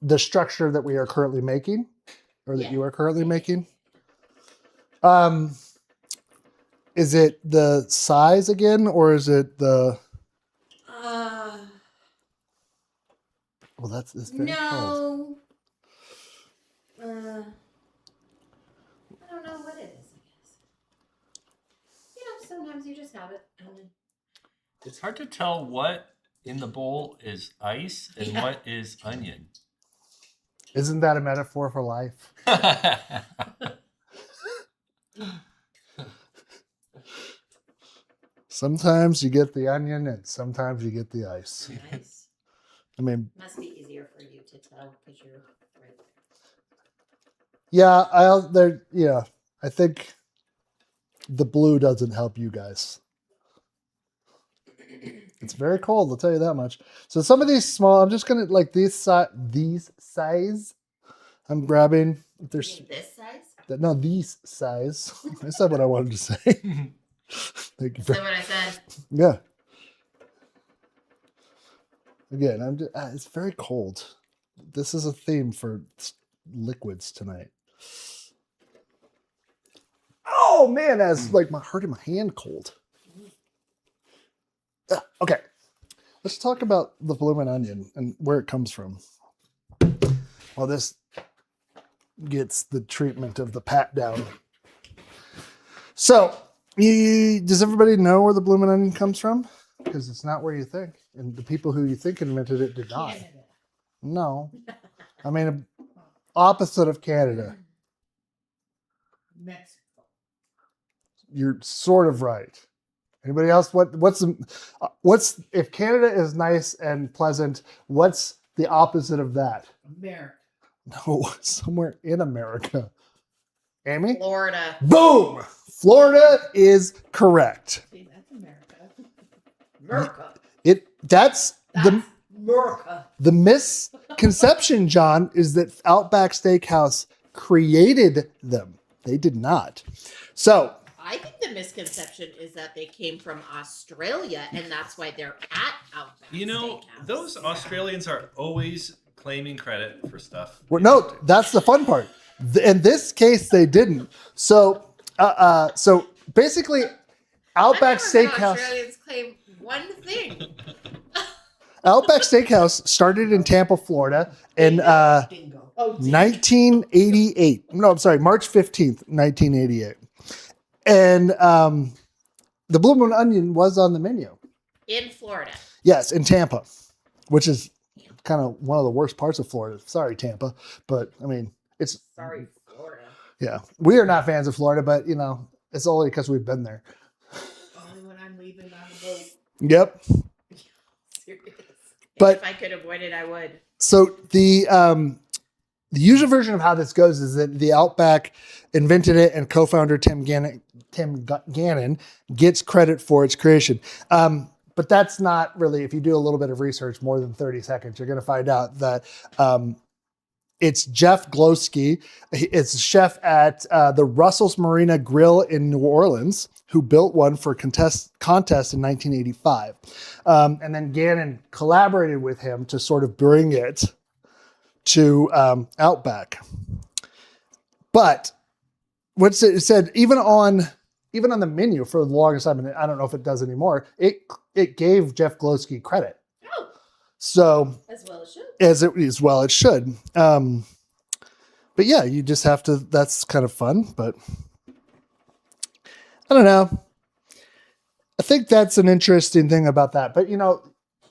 the structure that we are currently making, or that Yeah. you are currently making. Is it the size again, or is it the? Well, that's very cold. No. I don't know what it is, I guess. You know, sometimes you just have it. And then... It's hard to tell what in the bowl is ice and what is onion. Isn't that a metaphor for life? Sometimes you get the onion, and sometimes you get the ice. Nice. I mean, Must be easier for you to tell because you're right there. yeah, I think the blue doesn't help you guys. It's very cold, I'll tell you that much. So some of these small, I'm just gonna like these size. I'm grabbing. If there's You mean this size? no these size. I said what I wanted to say. Thank you. Is that what I said? Yeah. Again, it's very cold. This is a theme for liquids tonight. Oh man, that's like hurting my hand cold. Okay, let's talk about the bloomin' onion and where it comes from. Well, this gets the treatment of the pat down. So, does everybody know where the bloomin' onion comes from? Because it's not where you think, and the people who you think invented it did not. Canada. No, I mean opposite of Canada. Mexico. You're sort of right. Anybody else? What's if Canada is nice and pleasant? What's the opposite of that? America. No, somewhere in America. Amy? Florida. Boom! Florida is correct. See, that's America. America. That's That's America. the misconception, John, is that Outback Steakhouse created them. They did not. So I think the misconception is that they came from Australia and that's why they're at Outback You know, Steakhouse. those Australians are always claiming credit for stuff. no, that's the fun part. In this case, they didn't. So basically, Outback I've never heard Steakhouse. Australians claim one thing. Outback Steakhouse started in Tampa, Florida, in Bingo. Oh, 1988. No, I'm sorry, March 15th, 1988. And the bloomin' onion was on the menu. in Florida. Yes, in Tampa, which is kind of one of the worst parts of Florida. Sorry, Tampa, but I mean, it's Sorry, Florida. yeah. We are not fans of Florida, but you know, it's only because we've been there. Only when I'm leaving on the boat. Yep. Serious. But- if I could avoid it, I would. So the usual version of how this goes is that the Outback invented it, and co-founder Tim Gannon gets credit for its creation. But that's not really, if you do a little bit of research, more than 30 seconds, you're going to find out that it's Jeff Glowski. It's a chef at the Russell's Marina Grill in New Orleans who built one for a contest in 1985. And then Gannon collaborated with him to sort of bring it to Outback. But what's it said, even on the menu for the longest time, and I don't know if it does anymore, it gave Jeff Glowski credit. Oh, So as well as should. it should. But yeah, you just have to, that's kind of fun, but I don't know. I think that's an interesting thing about that. But you know,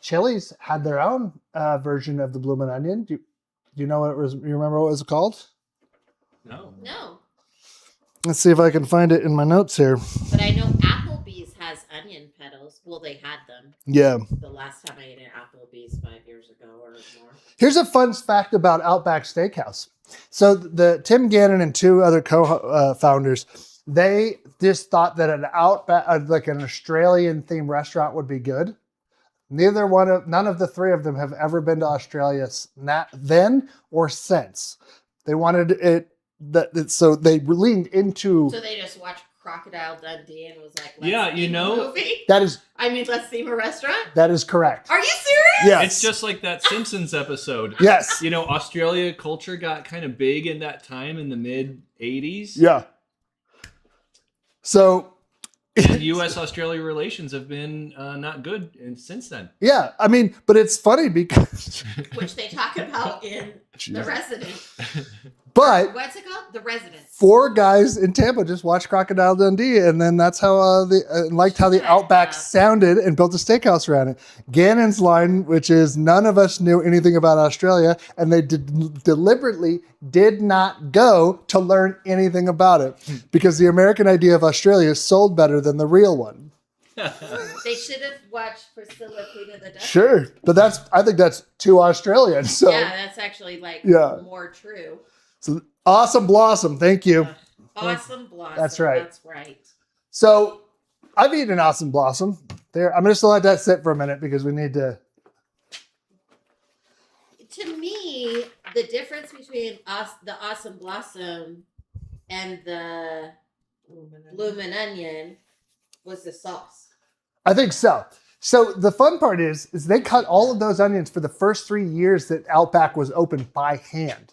Chili's had their own version of the bloomin' onion. Do you know what it was? You remember what it was called? No. No, Let's see if I can find it in my notes here. but I know Applebee's has onion petals. Well, they had them Yeah. the last time I ate at Applebee's 5 years ago or more. Here's a fun fact about Outback Steakhouse. So the Tim Gannon and two other co-founders, they just thought that an Outback, like an Australian themed restaurant would be good. None of the three of them have ever been to Australia not then or since. They wanted it so they leaned into. So they just watched Crocodile Dundee and was like, Yeah, you theme a know- movie? That let's theme a restaurant? is correct. Are you serious? Yes. It's just like that Simpsons episode. Yes. You know, Australia culture got kind of big in that time in the mid 80s. Yeah. So And U.S.-Australia relations have been not good since then. yeah, I mean, but it's funny because Which they talk about in The Resident. but What's it called? The Resident. 4 guys in Tampa just watched Crocodile Dundee, and then that's how they liked how the Shut Outback up. sounded and built a steakhouse around it. Gannon's line, which is none of us knew anything about Australia, and they deliberately did not go to learn anything about it because the American idea of Australia sold better than the real one. They should have watched Priscilla Queen of the Desert. Sure, but I think that's too Australian. So, Yeah, that's actually more true. so awesome blossom, thank you. Awesome blossom. That's right. That's right. So I've eaten an awesome blossom. There, I'm just gonna let that sit for a minute because we need to. To me, the difference between the awesome blossom and the bloomin' onion was the sauce. I think so. So the fun part is they cut all of those onions for the first 3 years that Outback was open by hand,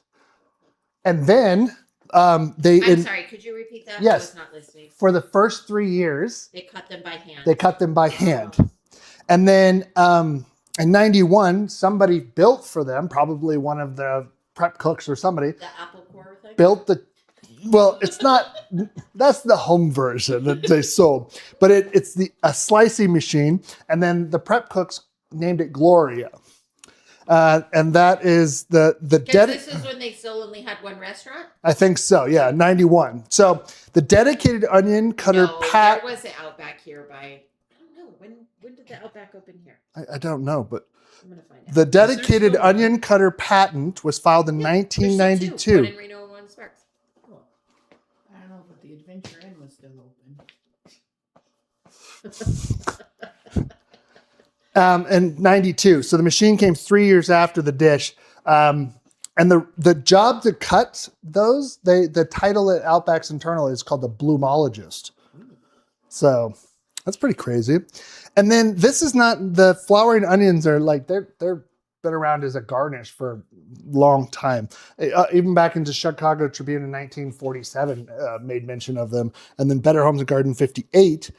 and then I'm sorry, could you repeat that? Yes. I was not listening. for the first 3 years They cut them by hand. they cut them by hand, and then in '91 somebody built for them, probably one of the prep cooks or somebody The apple core thing? built the. Well, it's not. That's the home version that they sold, but it's a slicing machine, and then the prep cooks named it Gloria, and that is the Because this is when they still only had one restaurant? I think so. Yeah, '91. So the dedicated onion cutter No, pat. there was an Outback here by, I don't know, when did the Outback open here? I don't know, but I'm going to find out. the dedicated still- onion cutter patent was filed in There's still two, 1992. one in Reno and one in Sparks. Cool. I don't know, but the Adventure Inn was still open. In 92. So the machine came 3 years after the dish. And the job to cut those, the title at Outback's internal is called the bloomologist. So that's pretty crazy. And then this is not, the flowering onions are like, they're been around as a garnish for a long time. Even back into Chicago Tribune in 1947 made mention of them. And then Better Homes and Garden 58,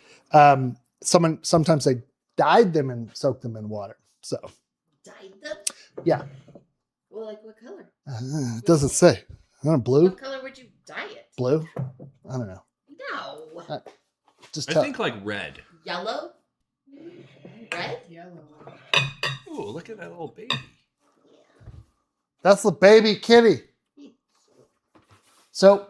sometimes they dyed them and soaked them in water. So Dyed them? yeah, Well, like what color? it doesn't say. Blue? What color would you dye it? Blue? I don't know. No. Just I tell. think like red. Yellow? Red? Yellow. Ooh, look at that little baby. That's the baby kitty. So,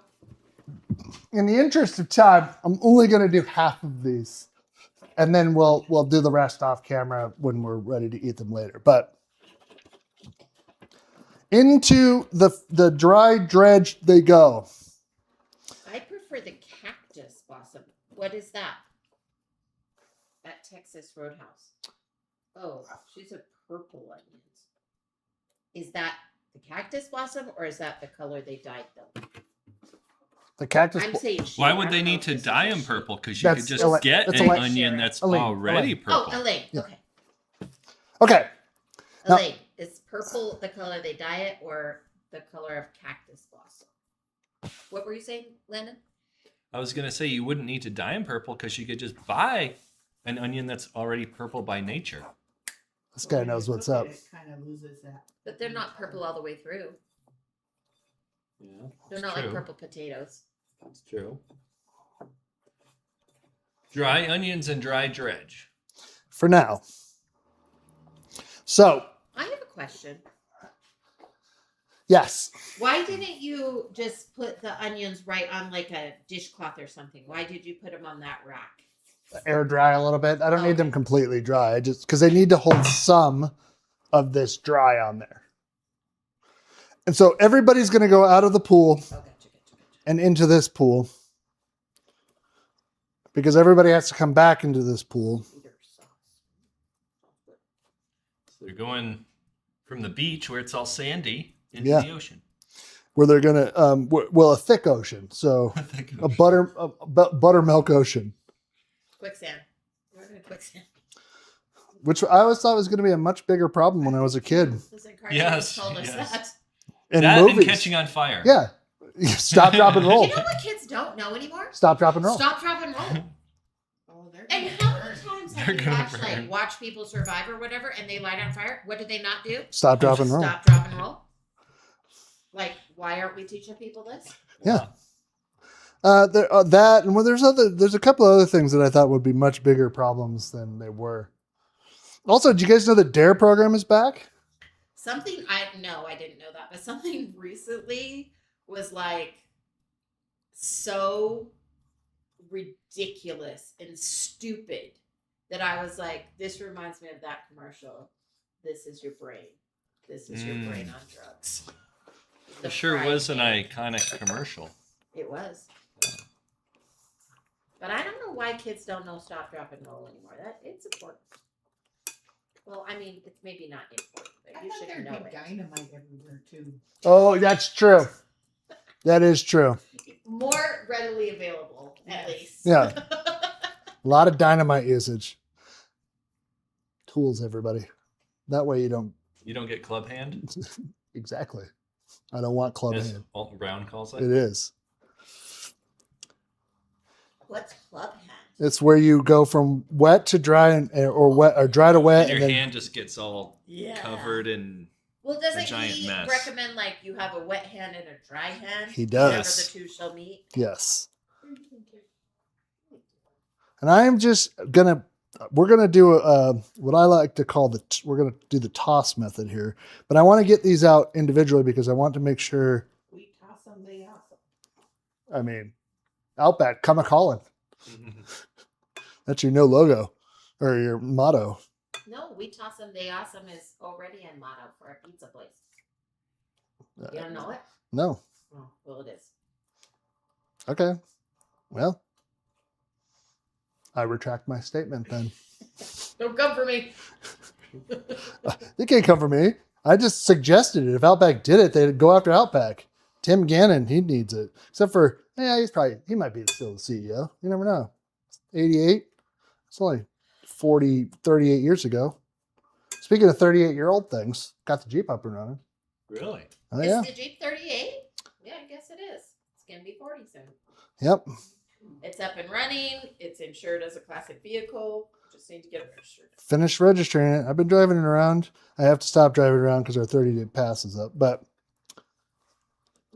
in the interest of time, I'm only going to do half of these, and then we'll do the rest off camera when we're ready to eat them later. But into the dry dredge they go. I prefer the cactus blossom. What is that? At Texas Roadhouse. Oh, she's a purple onions. Is that the cactus blossom or is that the color they dyed them? The cactus. I'm saying she. Why I would don't they know need if to this is dye a them she. purple? Because you That's could just Elaine. get That's an Elaine. onion that's Elaine. already Elaine. purple. Oh, Elaine. Yeah. Okay. Okay. Now- Elaine, is purple the color they dye it or the color of cactus blossom? What were you saying, Landon? I was gonna say you wouldn't need to dye them purple because you could just buy an onion that's already purple by nature. This guy knows what's up. It kind of loses that. But they're not purple all the way through. Yeah, They're not like purple potatoes. That's true. Dry onions and dry dredge. For now. So, I have a question. yes. Why didn't you just put the onions right on like a dishcloth or something? Why did you put them on that rack? Air dry a little bit. I don't need them Okay. completely dry. I just because they need to hold some of this dry on there. And so everybody's going to go out of the pool Oh, gotcha. and into this pool because everybody has to come back into this pool. Either sauce. They're going from the beach where it's all sandy into Yeah. the ocean. Where they're gonna well, a thick ocean, so a buttermilk ocean, Quicksand. We're in quicksand. which I always thought was going to be a much bigger problem when I was a kid. Listen, cartoons Yes, told us yes. that. In That movies, and catching on fire. yeah, stop, drop, and roll. You know what kids don't know anymore? Stop, drop, and roll. Stop, drop, and roll. Oh, they're And gonna how many burn. times They're have you gonna watched burn. like watch people survive or whatever, and they light on fire? What do they not do? Stop, drop, and roll. Stop, drop, and roll. Like, why aren't we teaching people this? Yeah. That and well, there's a couple of other things that I thought would be much bigger problems than they were. Also, did you guys know the DARE program is back? Something I didn't know that, but something recently was like so ridiculous and stupid that I was like, this reminds me of that commercial. This is your brain. This is your brain on drugs. It sure was an iconic commercial. It was. But I don't know why kids don't know stop, drop, and roll anymore. That it's important. Well, I mean, it's maybe not important, but I you thought should there'd know be it. dynamite everywhere too. Oh, that's true. That is true. More readily available, at Yes. least. Yeah. A lot of dynamite usage. Tools, everybody. That way you don't You don't get club hand, exactly. I don't want club as hand. Alton Brown calls it. It is. What's club hand? It's where you go from wet to dry or wet or dry to wet, And your and then hand just gets all covered in. Well, doesn't giant he mess. recommend like you have a wet hand and a dry hand? He Whenever does. the two shall meet. yes. And I'm just gonna. We're gonna do what I like to call we're gonna do the toss method here, but I want to get these out individually because I want to make sure. We toss them, they awesome. I mean, Outback, come a calling. That's your no logo or your motto. No, we toss them. They awesome is already in motto for a pizza place. You don't know it? No. Oh, well, it is. Okay. Well, I retract my statement then. Don't come for me. They can't come for me. I just suggested it. If Outback did it, they'd go after Outback. Tim Gannon, he needs it. Except for, he might be still the CEO. You never know. 88. It's only 38 years ago. Speaking of 38-year-old things, got the Jeep up and running. Really? Oh, yeah. Is the Jeep 38? Yeah, I guess it is. It's going to be 40 soon. Yep. It's up and running. It's insured as a classic vehicle. Just need to get it registered. Finished registering it. I've been driving it around. I have to stop driving around because our 30-day pass is up. But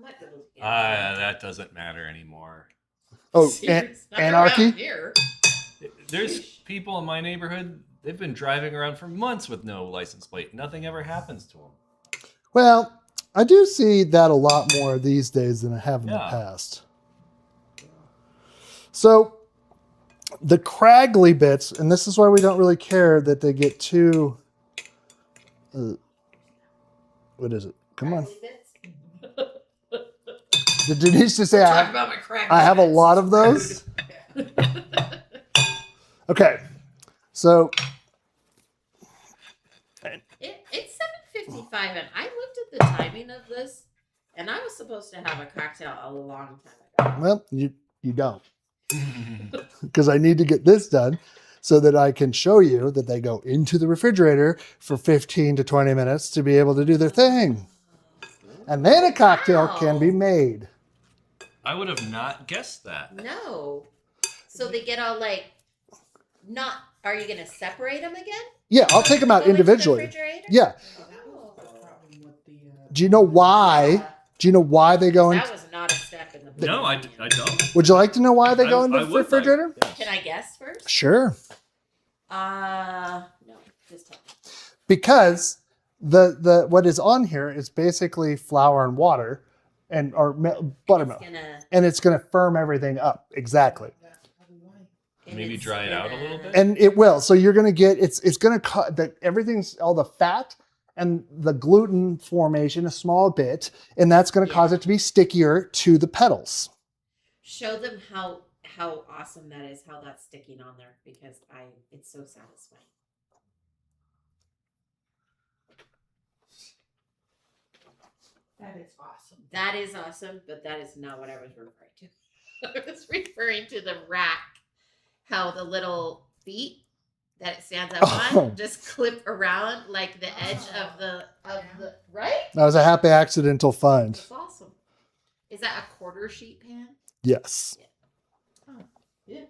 Might be able to get it. That doesn't matter anymore. Serious. Not anarchy? around here. There's people in my neighborhood. They've been driving around for months with no license plate. Nothing ever happens to them. Well, I do see that a lot more these days than I have in the Yeah. past. So the craggly bits, and this is why we don't really care that they get too. What is it? Come on. Did Denise just say Talk about my crack. I have a limits. lot of those? Okay, so It's 7:55, and I looked at the timing of this, and I was supposed to have a cocktail a long time ago. well, you don't, because I need to get this done so that I can show you that they go into the refrigerator for 15 to 20 minutes to be able to do their thing. And then a cocktail can be made. I would have not guessed that. No. So they get all like, not. Are you gonna separate them again? Yeah, I'll take them out Go into the individually. refrigerator? Yeah. That was the problem with the. Do you know why? Do you know why they go in? That was not a step in the. No, I don't. Would you like to know why they go in I the would like- refrigerator? yes. Can I guess first? Sure. No. Just tell me. Because the what is on here is basically flour and water and buttermilk. It's gonna, And it's going to firm everything up. Exactly. That's probably why. and Maybe it's dry it out a gonna- little bit? And it will. So you're going to get it's going to cut everything's all the fat and the gluten formation a small bit, and that's going to Yeah. cause it to be stickier to the petals. Show them how awesome that is, how that's sticking on there, because it's so satisfying. That is awesome. That is awesome, but that is not what I was referring to. I was referring to the rack, how the little feet that it stands up on just clip around like the edge of the right? That was a happy accidental find. That's awesome. Is that a quarter sheet pan? Yes. Oh, yeah.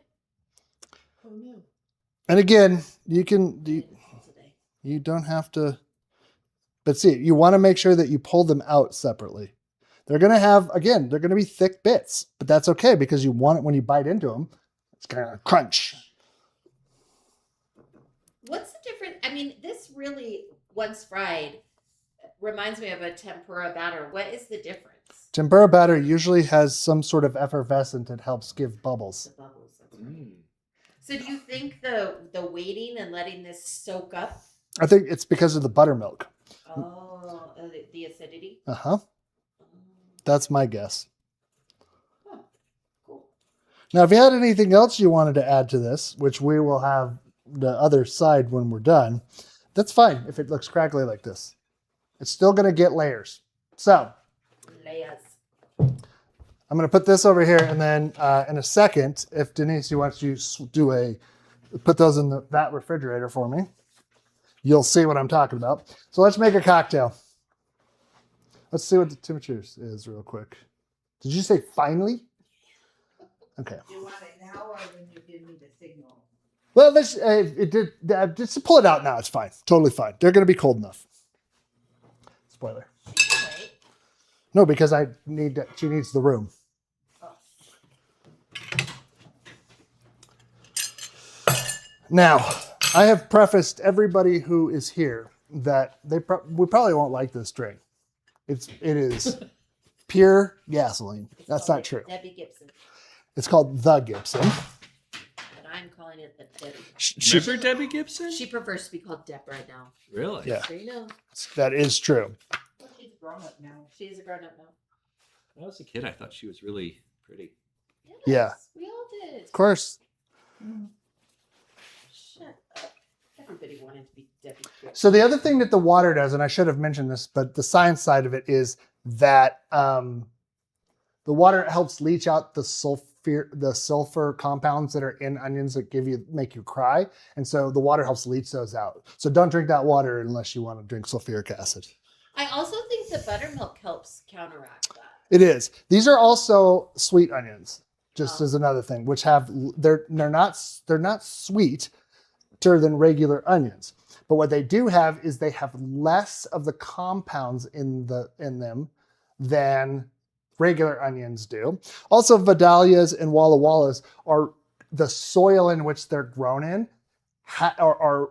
Oh no. And again, you don't have to, but see, you want to make sure that you pull them out separately. They're going to be thick bits, but that's okay because you want it when you bite into them. It's going to crunch. What's the difference? I mean, this really, once fried, reminds me of a tempura batter. What is the difference? Tempura batter usually has some sort of effervescent that helps give bubbles. The bubbles. That's right. So do you think the waiting and letting this soak up? I think it's because of the buttermilk. Oh, the acidity? Uh-huh. That's my guess. Oh, cool. Now, if you had anything else you wanted to add to this, which we will have the other side when we're done, that's fine if it looks crackly like this. It's still going to get layers. So, Layers. I'm going to put this over here, and then in a second, if Denise, you want to put those in that refrigerator for me, you'll see what I'm talking about. So let's make a cocktail. Let's see what the temperature is real quick. Did you say finally? Okay. Do you want it now or when you give me the signal? Well, just pull it out now. It's fine. Totally fine. They're going to be cold enough. Spoiler. Wait. No, because she needs the room. Oh. Now, I have prefaced everybody who is here that we probably won't like this drink. It is pure gasoline. That's not true. Debbie Gibson. It's called the Gibson. But I'm calling it the Debbie. Remember Debbie Gibson? She prefers to be called Deb right now. Really? Yeah. So you know. That is true. Well, she's grown up now. She is a grown up now. When I was a kid, I thought she was really pretty. Yeah. We all did. Of course. Shut up. Everybody wanted to be Debbie Gibson. So the other thing that the water does, and I should have mentioned this, but the science side of it is that the water helps leach out the sulfur compounds that are in onions that make you cry. And so the water helps leach those out. So don't drink that water unless you want to drink sulfuric acid. I also think the buttermilk helps counteract that. It is. These are also sweet onions, just as another thing, which they're not sweeter than regular onions. But what they do have is they have less of the compounds in them than regular onions do. Also, Vidalias and Walla Wallas are the soil in which they're grown in are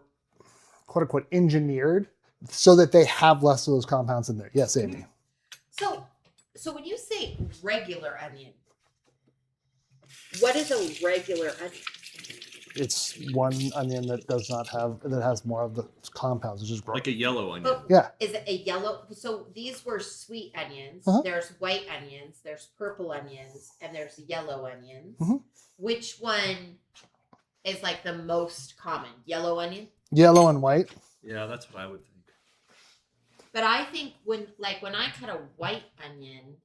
quote unquote engineered so that they have less of those compounds in there. Yes, Amy. So when you say regular onion, what is a regular onion? It's one onion that has more of the compounds. It's just Like a yellow onion. Oh, yeah. Is it a yellow? So these were sweet onions. Uh-huh. There's white onions. There's purple onions, and there's yellow onions. Mm-hmm. Which one is like the most common? Yellow onion. Yellow and white. Yeah, that's what I would think. But I think when I cut a white onion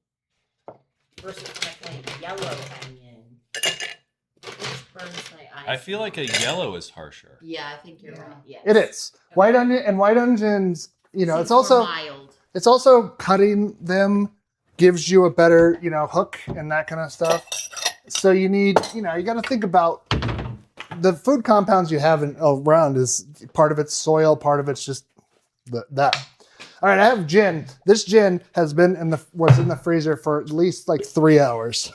versus when I cut a yellow onion, which burns my eyes. I feel like a yellow is harsher. Yeah, I think you're right. Yeah. It is. White onions, Seems it's also more mild. it's also cutting them gives you a better, hook and that kind of stuff. So you need, you got to think about the food compounds you have around is part of it's soil, part of it's just that. All right, I have gin. This gin was in the freezer for at least like 3 hours.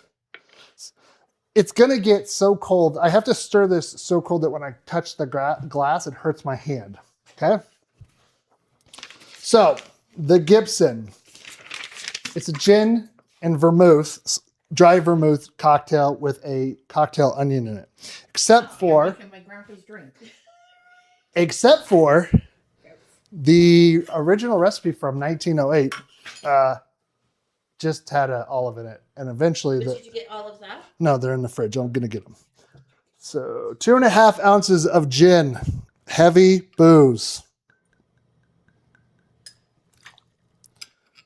It's gonna get so cold. I have to stir this so cold that when I touch the glass, it hurts my hand. Okay. So the Gibson, it's a gin and vermouth, dry vermouth cocktail with a cocktail onion in it. Except for Making my grandpa's drink. The original recipe from 1908 just had olive in it. And eventually Did you get all of that? No, they're in the fridge. I'm going to get them. So 2.5 ounces of gin, heavy booze.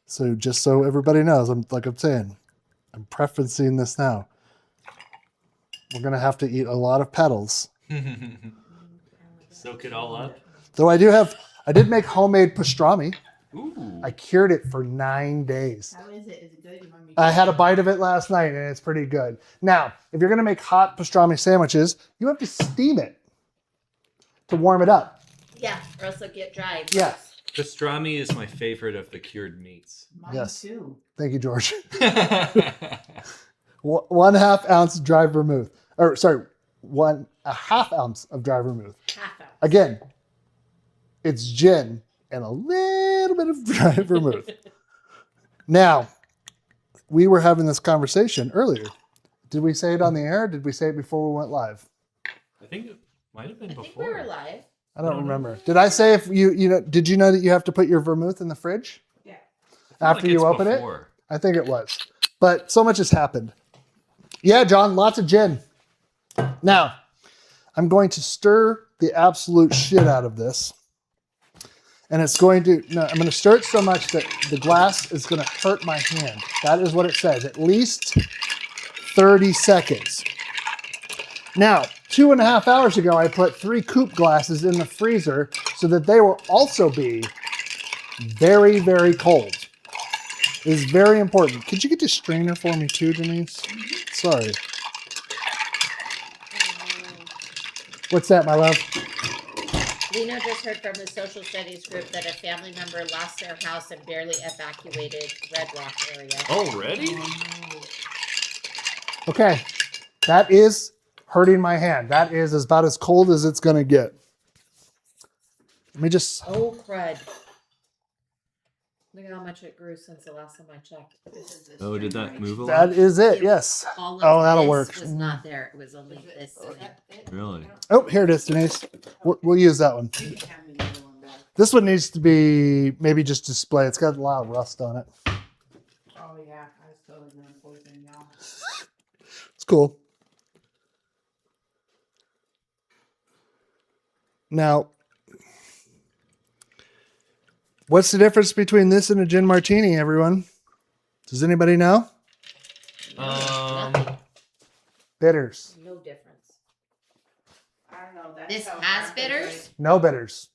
So just so everybody knows, I'm saying, I'm preferencing this now. We're gonna have to eat a lot of petals. Soak it all up. Though I did make homemade pastrami. Ooh. I cured it for 9 days. How is it? Is it good? You want me I had a bite of it last night and it's pretty good. Now, if you're gonna make hot pastrami sandwiches, you have to steam it to warm it up. Yeah, or else it'll get dry. Yeah. Pastrami is my favorite of the cured meats. Mine Yes. too. Thank you, George. 1/2 ounce dry vermouth. Or sorry, 1/2 ounce of dry vermouth. Half ounce. Again, it's gin and a little bit of dry vermouth. Now, we were having this conversation earlier. Did we say it on the air? Or did we say it before we went live? I think it might have been I before. think we were live. I don't remember. Did I say if did you know that you have to put your vermouth in the fridge Yeah. I feel after like you it's open it? before. I think it was. But so much has happened. Yeah, John, lots of gin. Now, I'm going to stir the absolute shit out of this. And I'm going to stir it so much that the glass is going to hurt my hand. That is what it says, at least 30 seconds. Now, 2.5 hours ago, I put 3 coupe glasses in the freezer so that they will also be very, very cold. It is very important. Could you get the strainer for me too, Denise? Sorry. What's that, my love? Lena just heard from the social studies group that a family member lost their house and barely evacuated Red Rock area. Already? Okay, that is hurting my hand. That is about as cold as it's going to get. Let me just... Oh, crud. Look at how much it grew since the last time I checked. Oh, did that move a lot? That is it, yes. All of Oh, that'll this work. was not there. It was only this. Really? Oh, here it is, Denise. We'll use that one. You can have me the other one back. This one needs to be maybe just display. It's got a lot of rust on it. Oh yeah, I was totally gonna poison y'all. It's cool. Now, what's the difference between this and a gin martini, everyone? Does anybody know? Nothing. Bitters. No difference. I don't know. That's This how has Grandpa bitters? drinks- No bitters.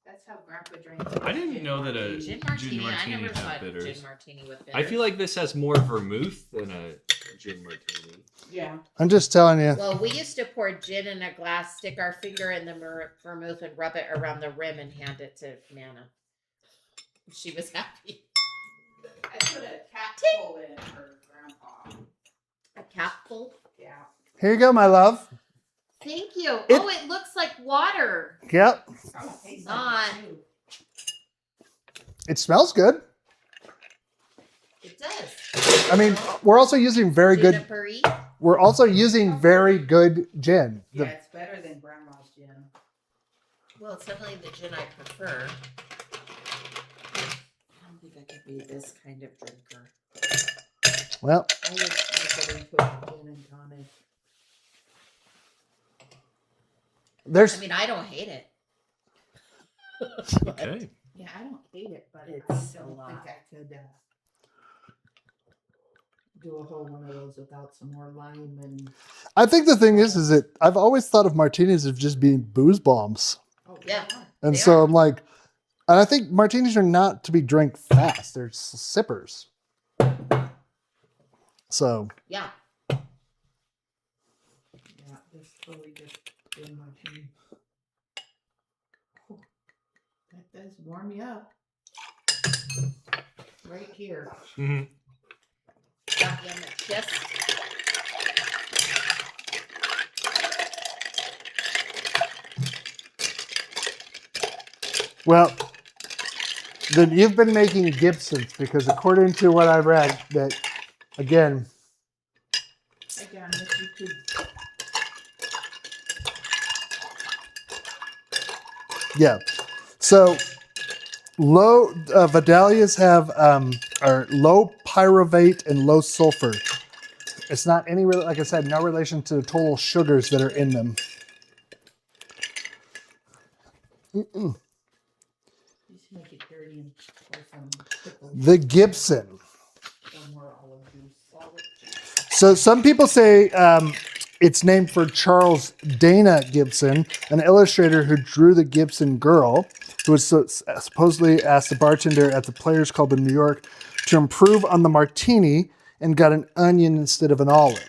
That's how Grandpa drinks. I didn't know that a Gin gin martini. I martini never had had bitters. gin martini with bitters. I feel like this has more vermouth than a gin martini. Yeah. I'm just telling you. Well, we used to pour gin in a glass, stick our finger in the vermouth, and rub it around the rim and hand it to Nana. She was happy. I put a cat hole in for Grandpa. A capful. Yeah. Here you go, my love. Thank you. It- Oh, it looks like water. Yep. Oh, it tastes Not. like it too. It smells good. It does. I mean, we're also using very good. Juniper-y. We're also using very good gin. Yeah, it's better than Grandma's gin. Well, it's definitely the gin I prefer. I don't think I could be this kind of drinker. Well, I would put into a gin and tonic. there's I mean, I don't hate it. Okay. Yeah, I don't hate it, but It's I so don't think hot. I could do a whole one of those without some more lime and. I think the thing is that I've always thought of martinis as just being booze bombs. Oh, Yeah. And They so are. I'm like, and I think martinis are not to be drank fast. They're sippers. So Yeah. Yeah, this totally just in my tea. Oh, that does warm me up. Right here. Mhm. Got you on the chest. well, then you've been making Gibsons because according to what I read, that again, I got this you too. yeah. So low Vidalias have are low pyruvate and low sulfur. It's not any like I said, no relation to the total sugars that are in them. You should make it dirty and pour some The Gibson. Or more olive juice. Olive. So some people say it's named for Charles Dana Gibson, an illustrator who drew the Gibson Girl, who was supposedly asked the bartender at the Players Club in New York to improve on the martini and got an onion instead of an olive.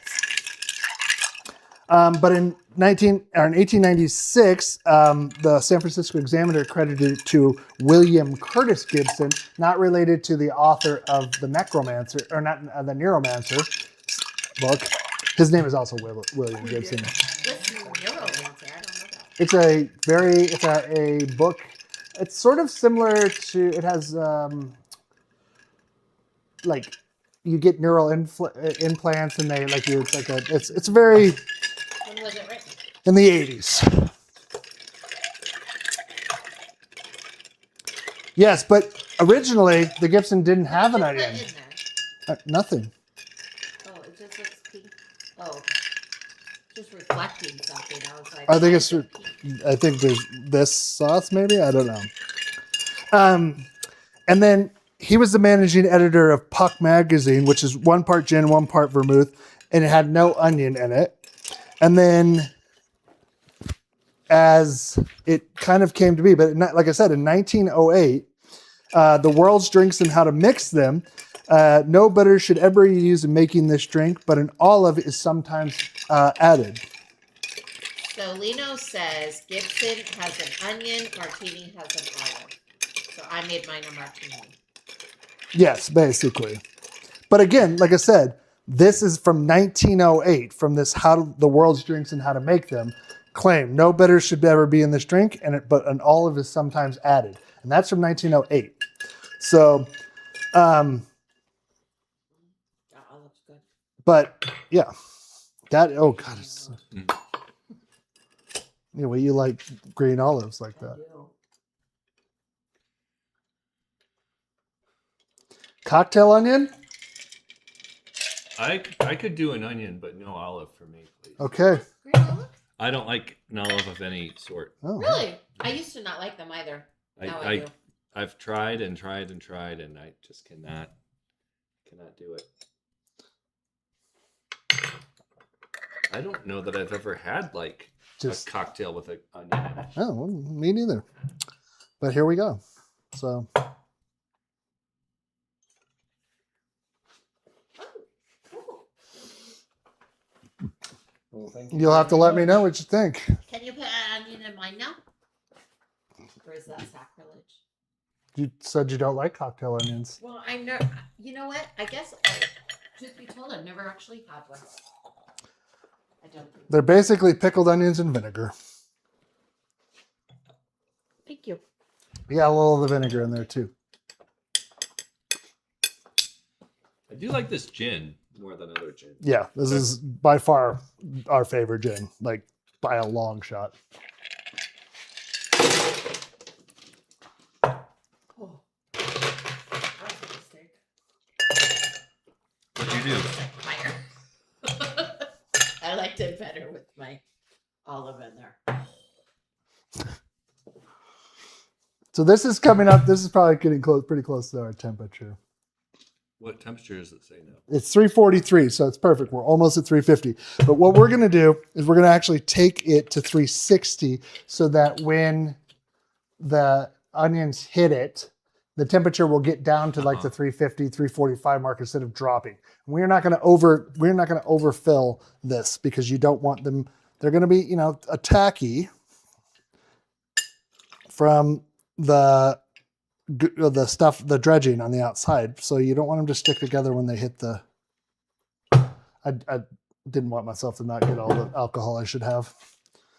But in 1896, the San Francisco Examiner credited it to William Curtis Gibson, not related to the author of the Necromancer, or not the Neuromancer book. His name is also William Gibson. What's neuromancer? I don't know that. It's a book. It's sort of similar to, it has like you get neural implants and they like you. It's very When was it written? in the 80s. Yes, but originally the Gibson didn't have an What'd you onion. put in there? Nothing. Oh, it just looks pink. Oh, just reflecting something. I was like, I think why it's. is it pink? I think there's this sauce, maybe. I don't know. And then he was the managing editor of Puck magazine, which is 1 part gin, 1 part vermouth, and it had no onion in it. And then, as it kind of came to be, but like I said, in 1908, the world's drinks and how to mix them. No butter should ever be used in making this drink, but an olive is sometimes added. So Lino says Gibson has an onion, martini has an olive. So I made mine a martini. Yes, basically. But again, like I said, this is from 1908, from this the world's drinks and how to make them claim. No bitter should ever be in this drink, but an olive is sometimes added. And that's from 1908. So, That olive's good. but yeah, oh God. Anyway, you like green olives like I that. do. Cocktail onion? I could do an onion, but no olive for me, please. Okay. Green olive? I don't like an olive of any sort. Oh. Really? I used to not like them either. Now I do. I've tried and tried and tried, and I just cannot do it. I don't know that I've ever had like Just a cocktail with an onion in it. oh, well, me neither. But here we go. So Well, thank you. you'll have to let me know what you think. Can you put an onion in mine now? Or is that sacrilege? You said you don't like cocktail onions. Well, you know what? I guess, truth be told, I've never actually had one. I don't think. They're basically pickled onions and vinegar. Thank you. Yeah, a little of the vinegar in there too. I do like this gin more than other gin. Yeah, this is by far our favorite gin, like by a long shot. Oh. That was a mistake. What'd you do? Fire. I liked it better with my olive in there. So this is coming up. This is probably getting pretty close to our temperature. What temperature does it say now? It's 343, so it's perfect. We're almost at 350. But what we're going to do is we're going to actually take it to 360 so that when the onions hit it, the temperature will get down to like the 350, 345 mark instead of dropping. We're not going to overfill this because you don't want them. They're going to be, tacky from the stuff, the dredging on the outside. So you don't want them to stick together when they hit the. I didn't want myself to not get all the alcohol I should have.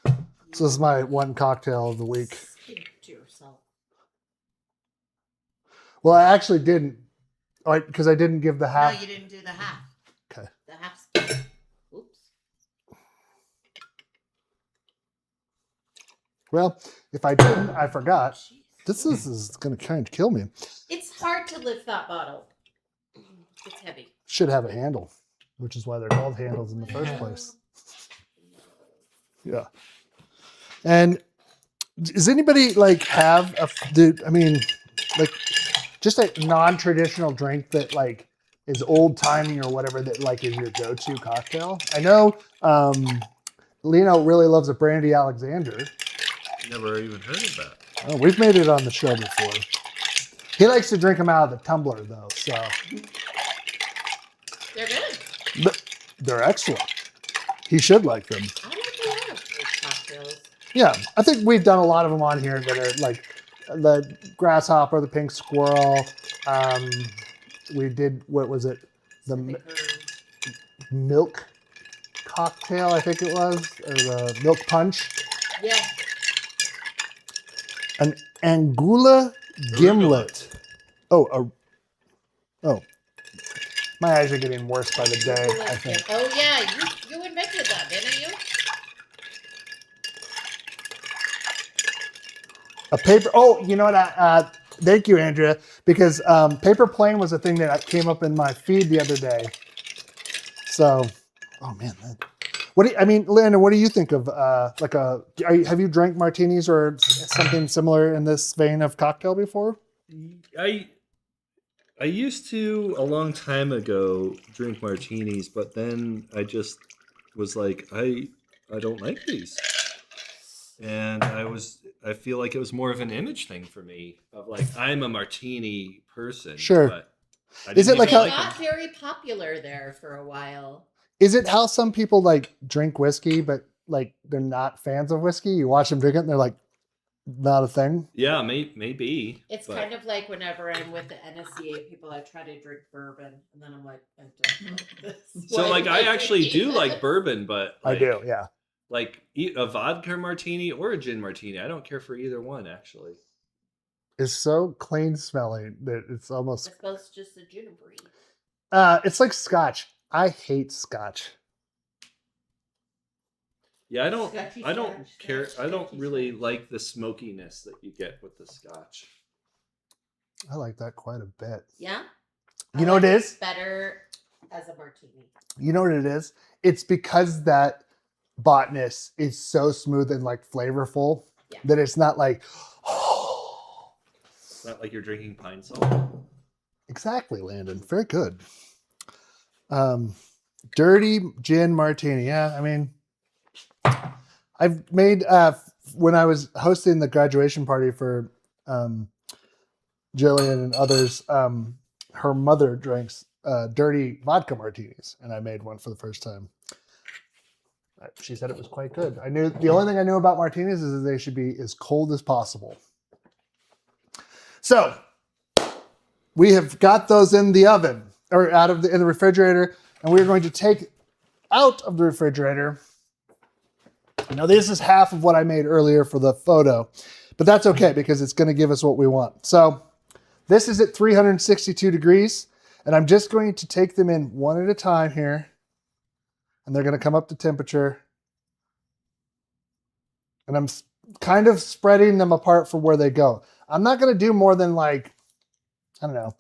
So this is my one cocktail of the week. Speak to yourself. Well, I actually didn't, because I didn't give the half. No, you didn't do the half. Okay. The half. Oops. Well, if I didn't, I forgot. Jeez. This is going to kind of kill me. It's hard to lift that bottle. It's heavy. Should have a handle, which is why they're called handles in the first place. Yeah. And does anybody have just a non-traditional drink that like is old-timey or whatever that like is your go-to cocktail. I know Lino really loves a brandy Alexander. Never even heard of that. Oh, we've made it on the show before. He likes to drink them out of the tumbler though, so They're good. but they're excellent. He should like them. I like a lot of those cocktails. Yeah, I think we've done a lot of them on here that are like the grasshopper, the pink squirrel. We did, what was it? The milk cocktail, I think it was, or the milk punch. Yeah. An Angula gimlet. Oh, my eyes are getting worse by the day, I think. Oh yeah, you invented that, didn't you? A paper. Oh, you know what? Thank you, Andrea, because paper plane was a thing that came up in my feed the other day. So, oh man, Landon, what do you think of have you drank martinis or something similar in this vein of cocktail before? I used to a long time ago drink martinis, but then I just was like, I don't like these. And I feel like it was more of an image thing for me of like, I'm a martini person. Sure. But I Is it didn't like even They them. got very popular there for a while. Is it how some people like drink whiskey, but like they're not fans of whiskey? You watch them drink it and they're like, not a thing? Yeah, maybe. It's but- kind of like whenever I'm with the NSCA people, I try to drink bourbon, and then I'm like, I don't know this. So Why like, am I actually do drinking like this? bourbon, but I like, do, yeah. Like a vodka martini or a gin martini. I don't care for either one, actually. It's so clean smelling that it's almost. I suppose just a juniper. It's like scotch. I hate scotch. Yeah, I don't Scotchy care. scotch, I don't scotchy really scotch. like the smokiness that you get with the scotch. I like that quite a bit. Yeah. You know what it is? Better as a martini. You know what it is? It's because that botanist is so smooth and like flavorful Yeah. that it's not like, It's not like you're drinking pine salt. exactly, Landon. Very good. Dirty gin martini. Yeah, I mean, I've made when I was hosting the graduation party for Jillian and others. Her mother drinks dirty vodka martinis, and I made one for the first time. She said it was quite good. I knew the only thing I knew about martinis is that they should be as cold as possible. So we have got those in the oven or in the refrigerator, and we're going to take out of the refrigerator. Now this is half of what I made earlier for the photo, but that's okay because it's going to give us what we want. So this is at 362 degrees, and I'm just going to take them in one at a time here. And they're going to come up to temperature. And I'm kind of spreading them apart from where they go. I'm not going to do more than like, I don't know,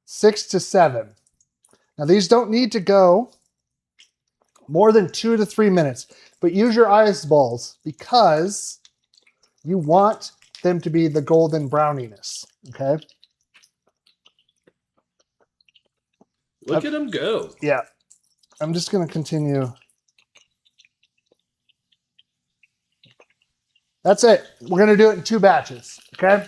6 to 7. Now these don't need to go more than 2 to 3 minutes. But use your eyeballs because you want them to be the golden browniness. Okay? Look at them go. Yeah. I'm just going to continue. That's it. We're going to do it in 2 batches. Okay?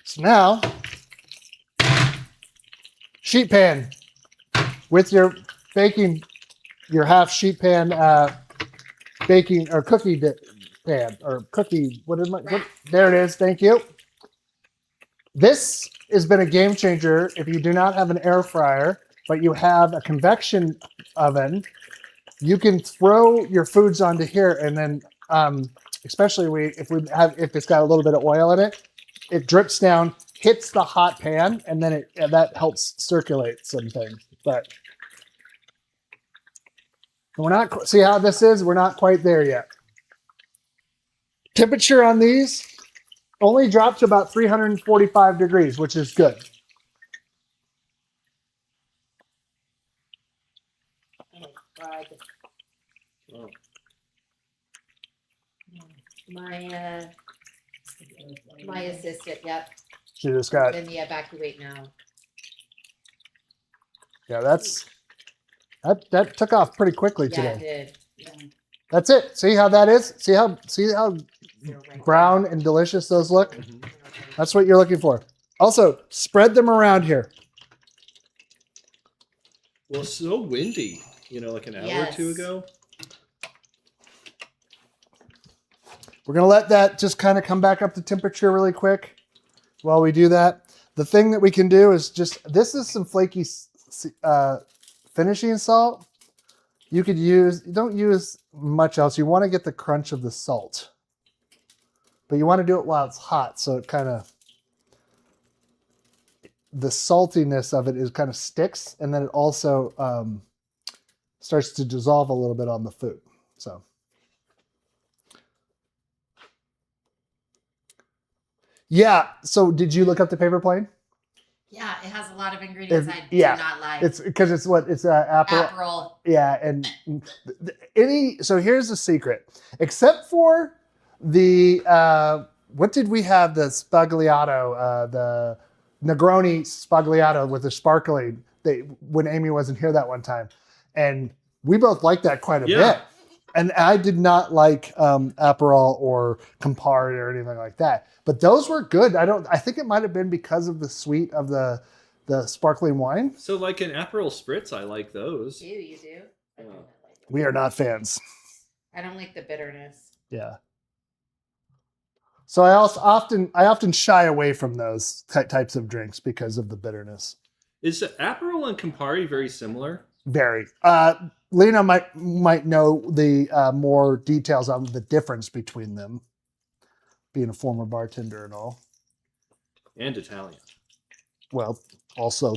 So now, sheet pan with your baking, your half sheet pan baking or cookie pan or cookie. What there it is. Thank you. This has been a game changer if you do not have an air fryer, but you have a convection oven. You can throw your foods onto here, and then, especially if it's got a little bit of oil in it, it drips down, hits the hot pan, and then that helps circulate some things. But we're not. See how this is? We're not quite there yet. Temperature on these only dropped to about 345 degrees, which is good. My My assistant, yep, She just got, in the evacuate now. yeah, that took off pretty quickly Yeah, it today. did. That's it. See how that is? See how Zero right brown and delicious those look? Mhm. there. That's what you're looking for. Also, spread them around here. Well, it's so windy, like an hour or two Yes. ago. We're going to let that just kind of come back up to temperature really quick while we do that. The thing that we can do is this is some flaky finishing salt. You don't use much else. You want to get the crunch of the salt. But you want to do it while it's hot, so it kind of, the saltiness of it kind of sticks, and then it also starts to dissolve a little bit on the food. So. Yeah. So did you look up the paper plane? Yeah, it has a lot of ingredients I yeah, do not like. It's because it's apple. Aperol. Yeah, and so here's the secret. Except for the what did we have? The Spagliato, the Negroni Spagliato with the sparkling. When Amy wasn't here that one time, and we both liked that quite a bit. And I did not like Aperol or Campari or anything like that. But those were good. I think it might have been because of the sweet of the sparkling wine. So like an Aperol Spritz, I like those. You do? I do not like it. We are not fans. I don't like the bitterness. Yeah. So I often shy away from those types of drinks because of the bitterness. Is Aperol and Campari very similar? Very. Lena might know the more details on the difference between them, being a former bartender and all. And Italian. Well, also,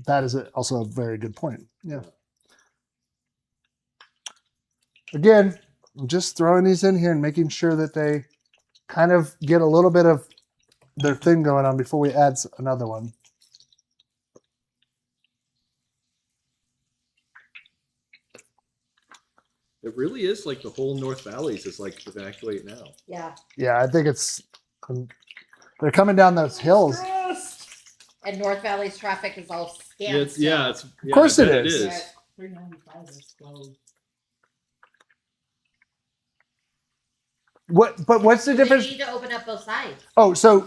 that is also a very good point. Yeah. Again, I'm just throwing these in here and making sure that they kind of get a little bit of their thing going on before we add another one. It really is like the whole North Valleys is like evacuate now. Yeah. Yeah, I think it's they're coming down those hills. And North Valley's traffic is all Yeah, scammed. Of course it it is. is. Yeah, 395 is closed. But what's the They difference? need to open up both sides. Oh, so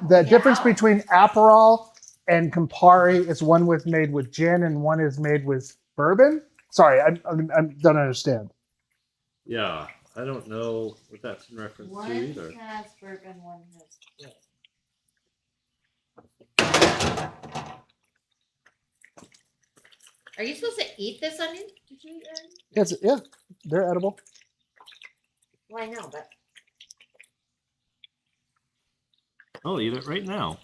the difference Yeah. between Aperol and Campari is one was made with gin and one is made with bourbon. Sorry, I don't understand. Yeah, I don't know what that's in reference One to either. has bourbon, one has gin. Are you supposed to eat this onion? Did you eat it? Yeah, they're edible. Well, I know, but I'll eat it right now.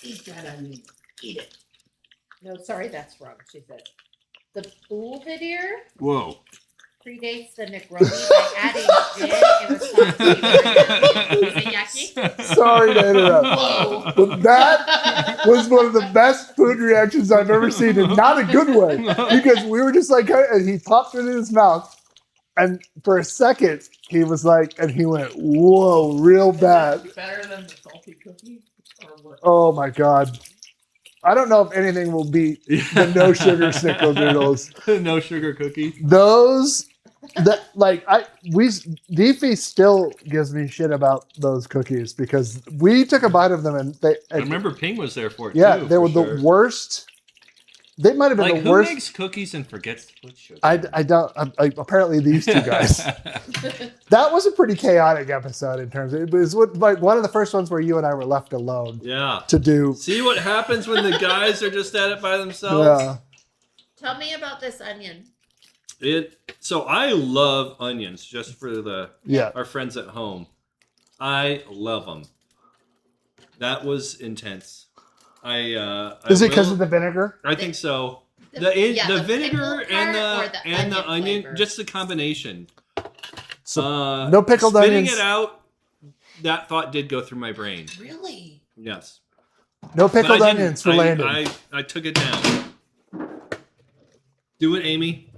Eat that onion. Eat it. no, sorry, that's wrong. She said the Boulevardier Whoa. predates the Negroni by adding gin in response to Is it yucky? Sorry to interrupt. Whoa. But that was one of the best food reactions I've ever seen, and not a good way. Because we were just like, and he popped it in his mouth, and for a second he was like, and he went, "Whoa, real bad." Better than the salty cookie? Or what? Oh my god! I don't know if anything will beat the no sugar snickerdoodles. No sugar cookie. Those that Deefy still gives me shit about those cookies because we took a bite of them and I remember Ping was there for it yeah, too. they were for sure. the worst. They might have been Like the who worst. makes cookies and forgets to put sugar? I don't. Apparently, these two guys. That was a pretty chaotic episode in terms of it was one of the first ones where you and I were left alone Yeah. to do. See what happens when the guys are just at it by themselves? Yeah. Tell me about this onion. So I love onions, just for Yeah. our friends at home. I love them. That was intense. Is it because of the vinegar? I think so. The The vinegar pickle and part or the onion, flavor? just the combination. So, no pickled spitting onions. it out, that thought did go through my brain. Really? Yes. No But I pickled didn't- onions for Landon. I took it down. Do it, Amy.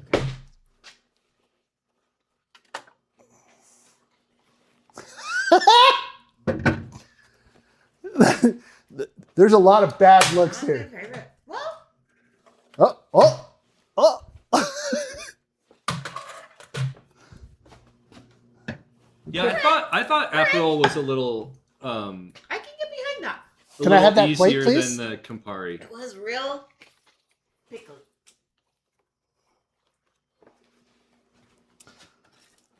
There's a lot of bad looks Not my here. favorite. Well, Oh. Yeah, I thought Aperol was a little I can get behind that. a Can I have little that plate, easier please? than the Campari. It was real pickly.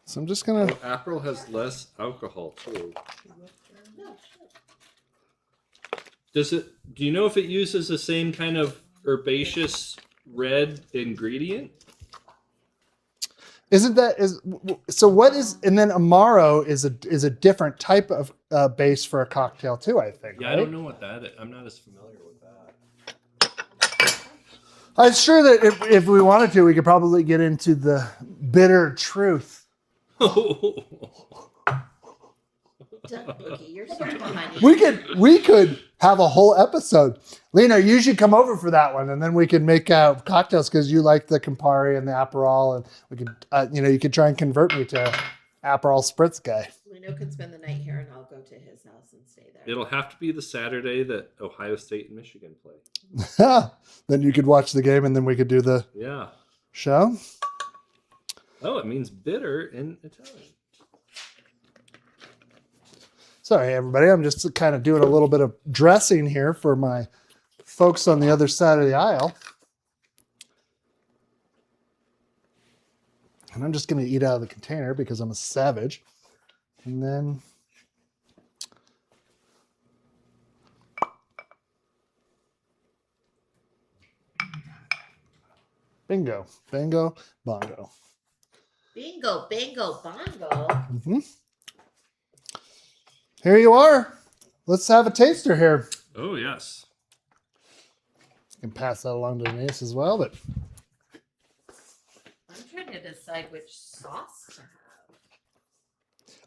So I'm just gonna. Aperol has less alcohol too. No, Does it? Do you know if it uses the same kind of herbaceous red ingredient? Isn't that so? What is and then Amaro is a different type of base for a cocktail too. I think. Yeah, right? I don't know what that is. I'm not as familiar with that. I'm sure that if we wanted to, we could probably get into the bitter truth. Bookie, you're so funny. We could have a whole episode. Lena, you should come over for that one, and then we can make cocktails because you like the Campari and the Aperol, and we could, you could try and convert me to Aperol Spritz guy. Lino can spend the night here, and I'll go to his house and stay there. It'll have to be the Saturday that Ohio State and Michigan play. Then you could watch the game, and then we could do the Yeah. show. Oh, it means bitter in Italian. Sorry, everybody. I'm just kind of doing a little bit of dressing here for my folks on the other side of the aisle. And I'm just going to eat out of the container because I'm a savage. And then... bingo. Bingo. Bongo. Bingo, bingo, bongo. Mm-hmm. Here you are. Let's have a taster here. Oh, yes. You can pass that along to Denise as well, but I'm trying to decide which sauce to have.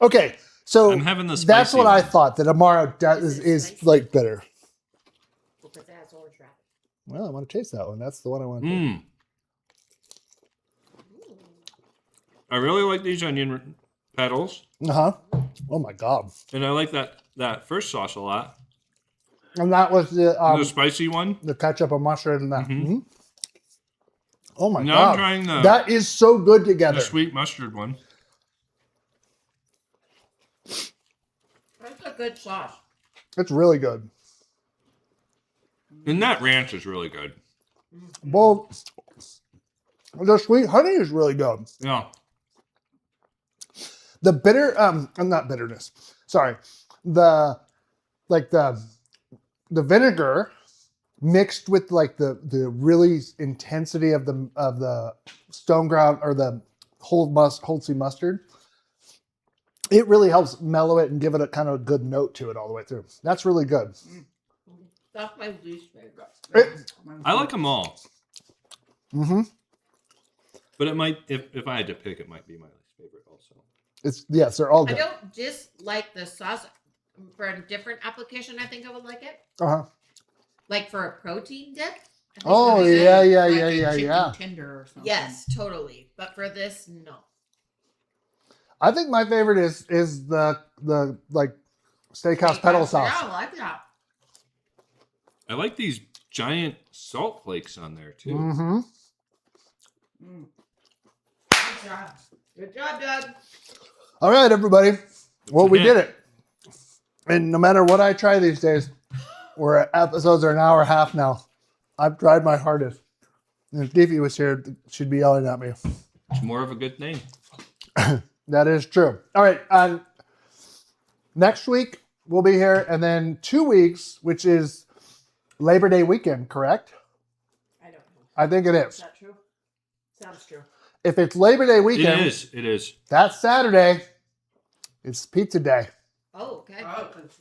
okay. So I'm having the that's spicy what I one. thought. That Amaro Is it is spicy? like bitter. Because it has horseradish. Well, I want to taste that one. That's the one I want to taste. Mm. I really like these onion petals, Uh-huh. Oh my god. and I like that first sauce a lot. And that was the Spicy one. ketchup and mustard and that. Mhm. Mhm. Oh my Now I'm god. trying That is so good the together. sweet mustard one. That's a good sauce. It's really good. And that ranch is really good. Well, the sweet honey is really good. Yeah. The bitter, not bitterness. Sorry. The vinegar mixed with like the really intensity of the stone ground or the whole sea mustard. It really helps mellow it and give it a kind of a good note to it all the way through. That's really good. That's my least favorite. I like them all. Mm-hmm. But it might, if I had to pick, it might be my least favorite also. Yes, they're all I good. don't dislike the sauce. For a different application, I think I would like it. Uh-huh. Like for a protein dip. I think Oh, it would be yeah, good. yeah, Like yeah, a yeah, chicken yeah. tender or something. Yes, totally. But for this, no. I think my favorite is the like steakhouse petal sauce. Yeah, I like that. I like these giant salt flakes on there too. Mm-hmm. Mm. Good job. Good job, Doug. All right, everybody. Well, we Yeah. did it. And no matter what I try these days, episodes are an hour and a half now. I've tried my hardest. And if Deefy was here, she'd be yelling at me. It's more of a good thing. That is true. All right. Next week, we'll be here. And then 2 weeks, which is Labor Day weekend, correct? I don't know. I think it Is is. that true? Sounds true. If it's Labor Day weekend, It is. that's Saturday. It's pizza day. Oh, okay. Oh, 'cause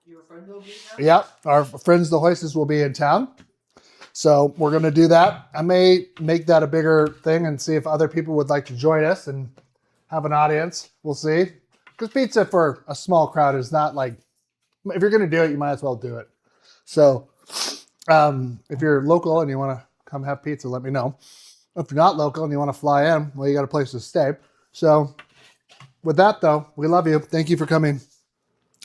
your friend will be there? Yep. Our friends, the Hoists, will be in town. So we're going to do that. I may make that a bigger thing and see if other people would like to join us and have an audience. We'll see. Because pizza for a small crowd is not like, if you're going to do it, you might as well do it. So if you're local and you want to come have pizza, let me know. If you're not local and you want to fly in, well, you got a place to stay. So with that, though, we love you. Thank you for coming.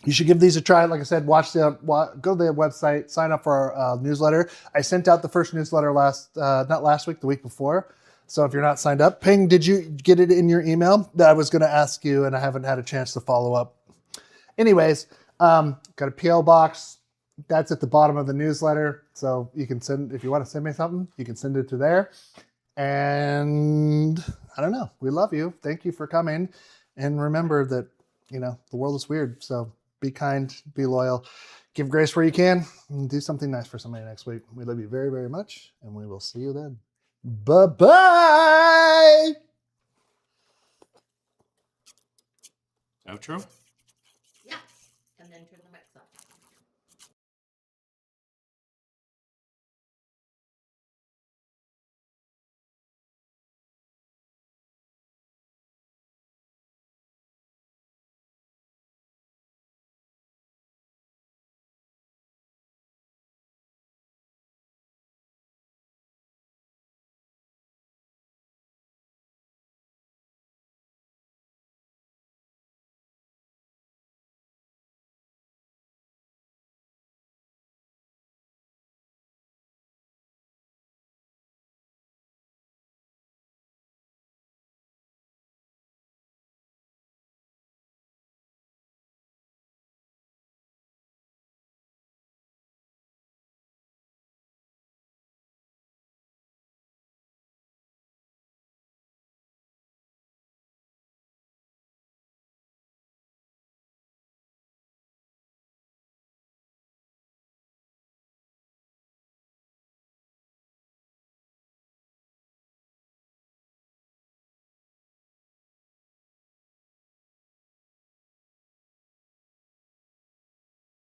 You should give these a try. Like I said, go to the website, sign up for our newsletter. I sent out the first newsletter not last week, the week before. So if you're not signed up, Ping, did you get it in your email? That I was going to ask you, and I haven't had a chance to follow up. Anyways, got a PO box. That's at the bottom of the newsletter. So you can send, if you want to send me something, you can send it to there. And I don't know. We love you. Thank you for coming. And remember that, the world is weird. So be kind, be loyal, give grace where you can, and do something nice for somebody next week. We love you very, very much, and we will see you then. Bye-bye. Outro? Yeah. And then turn the mics off.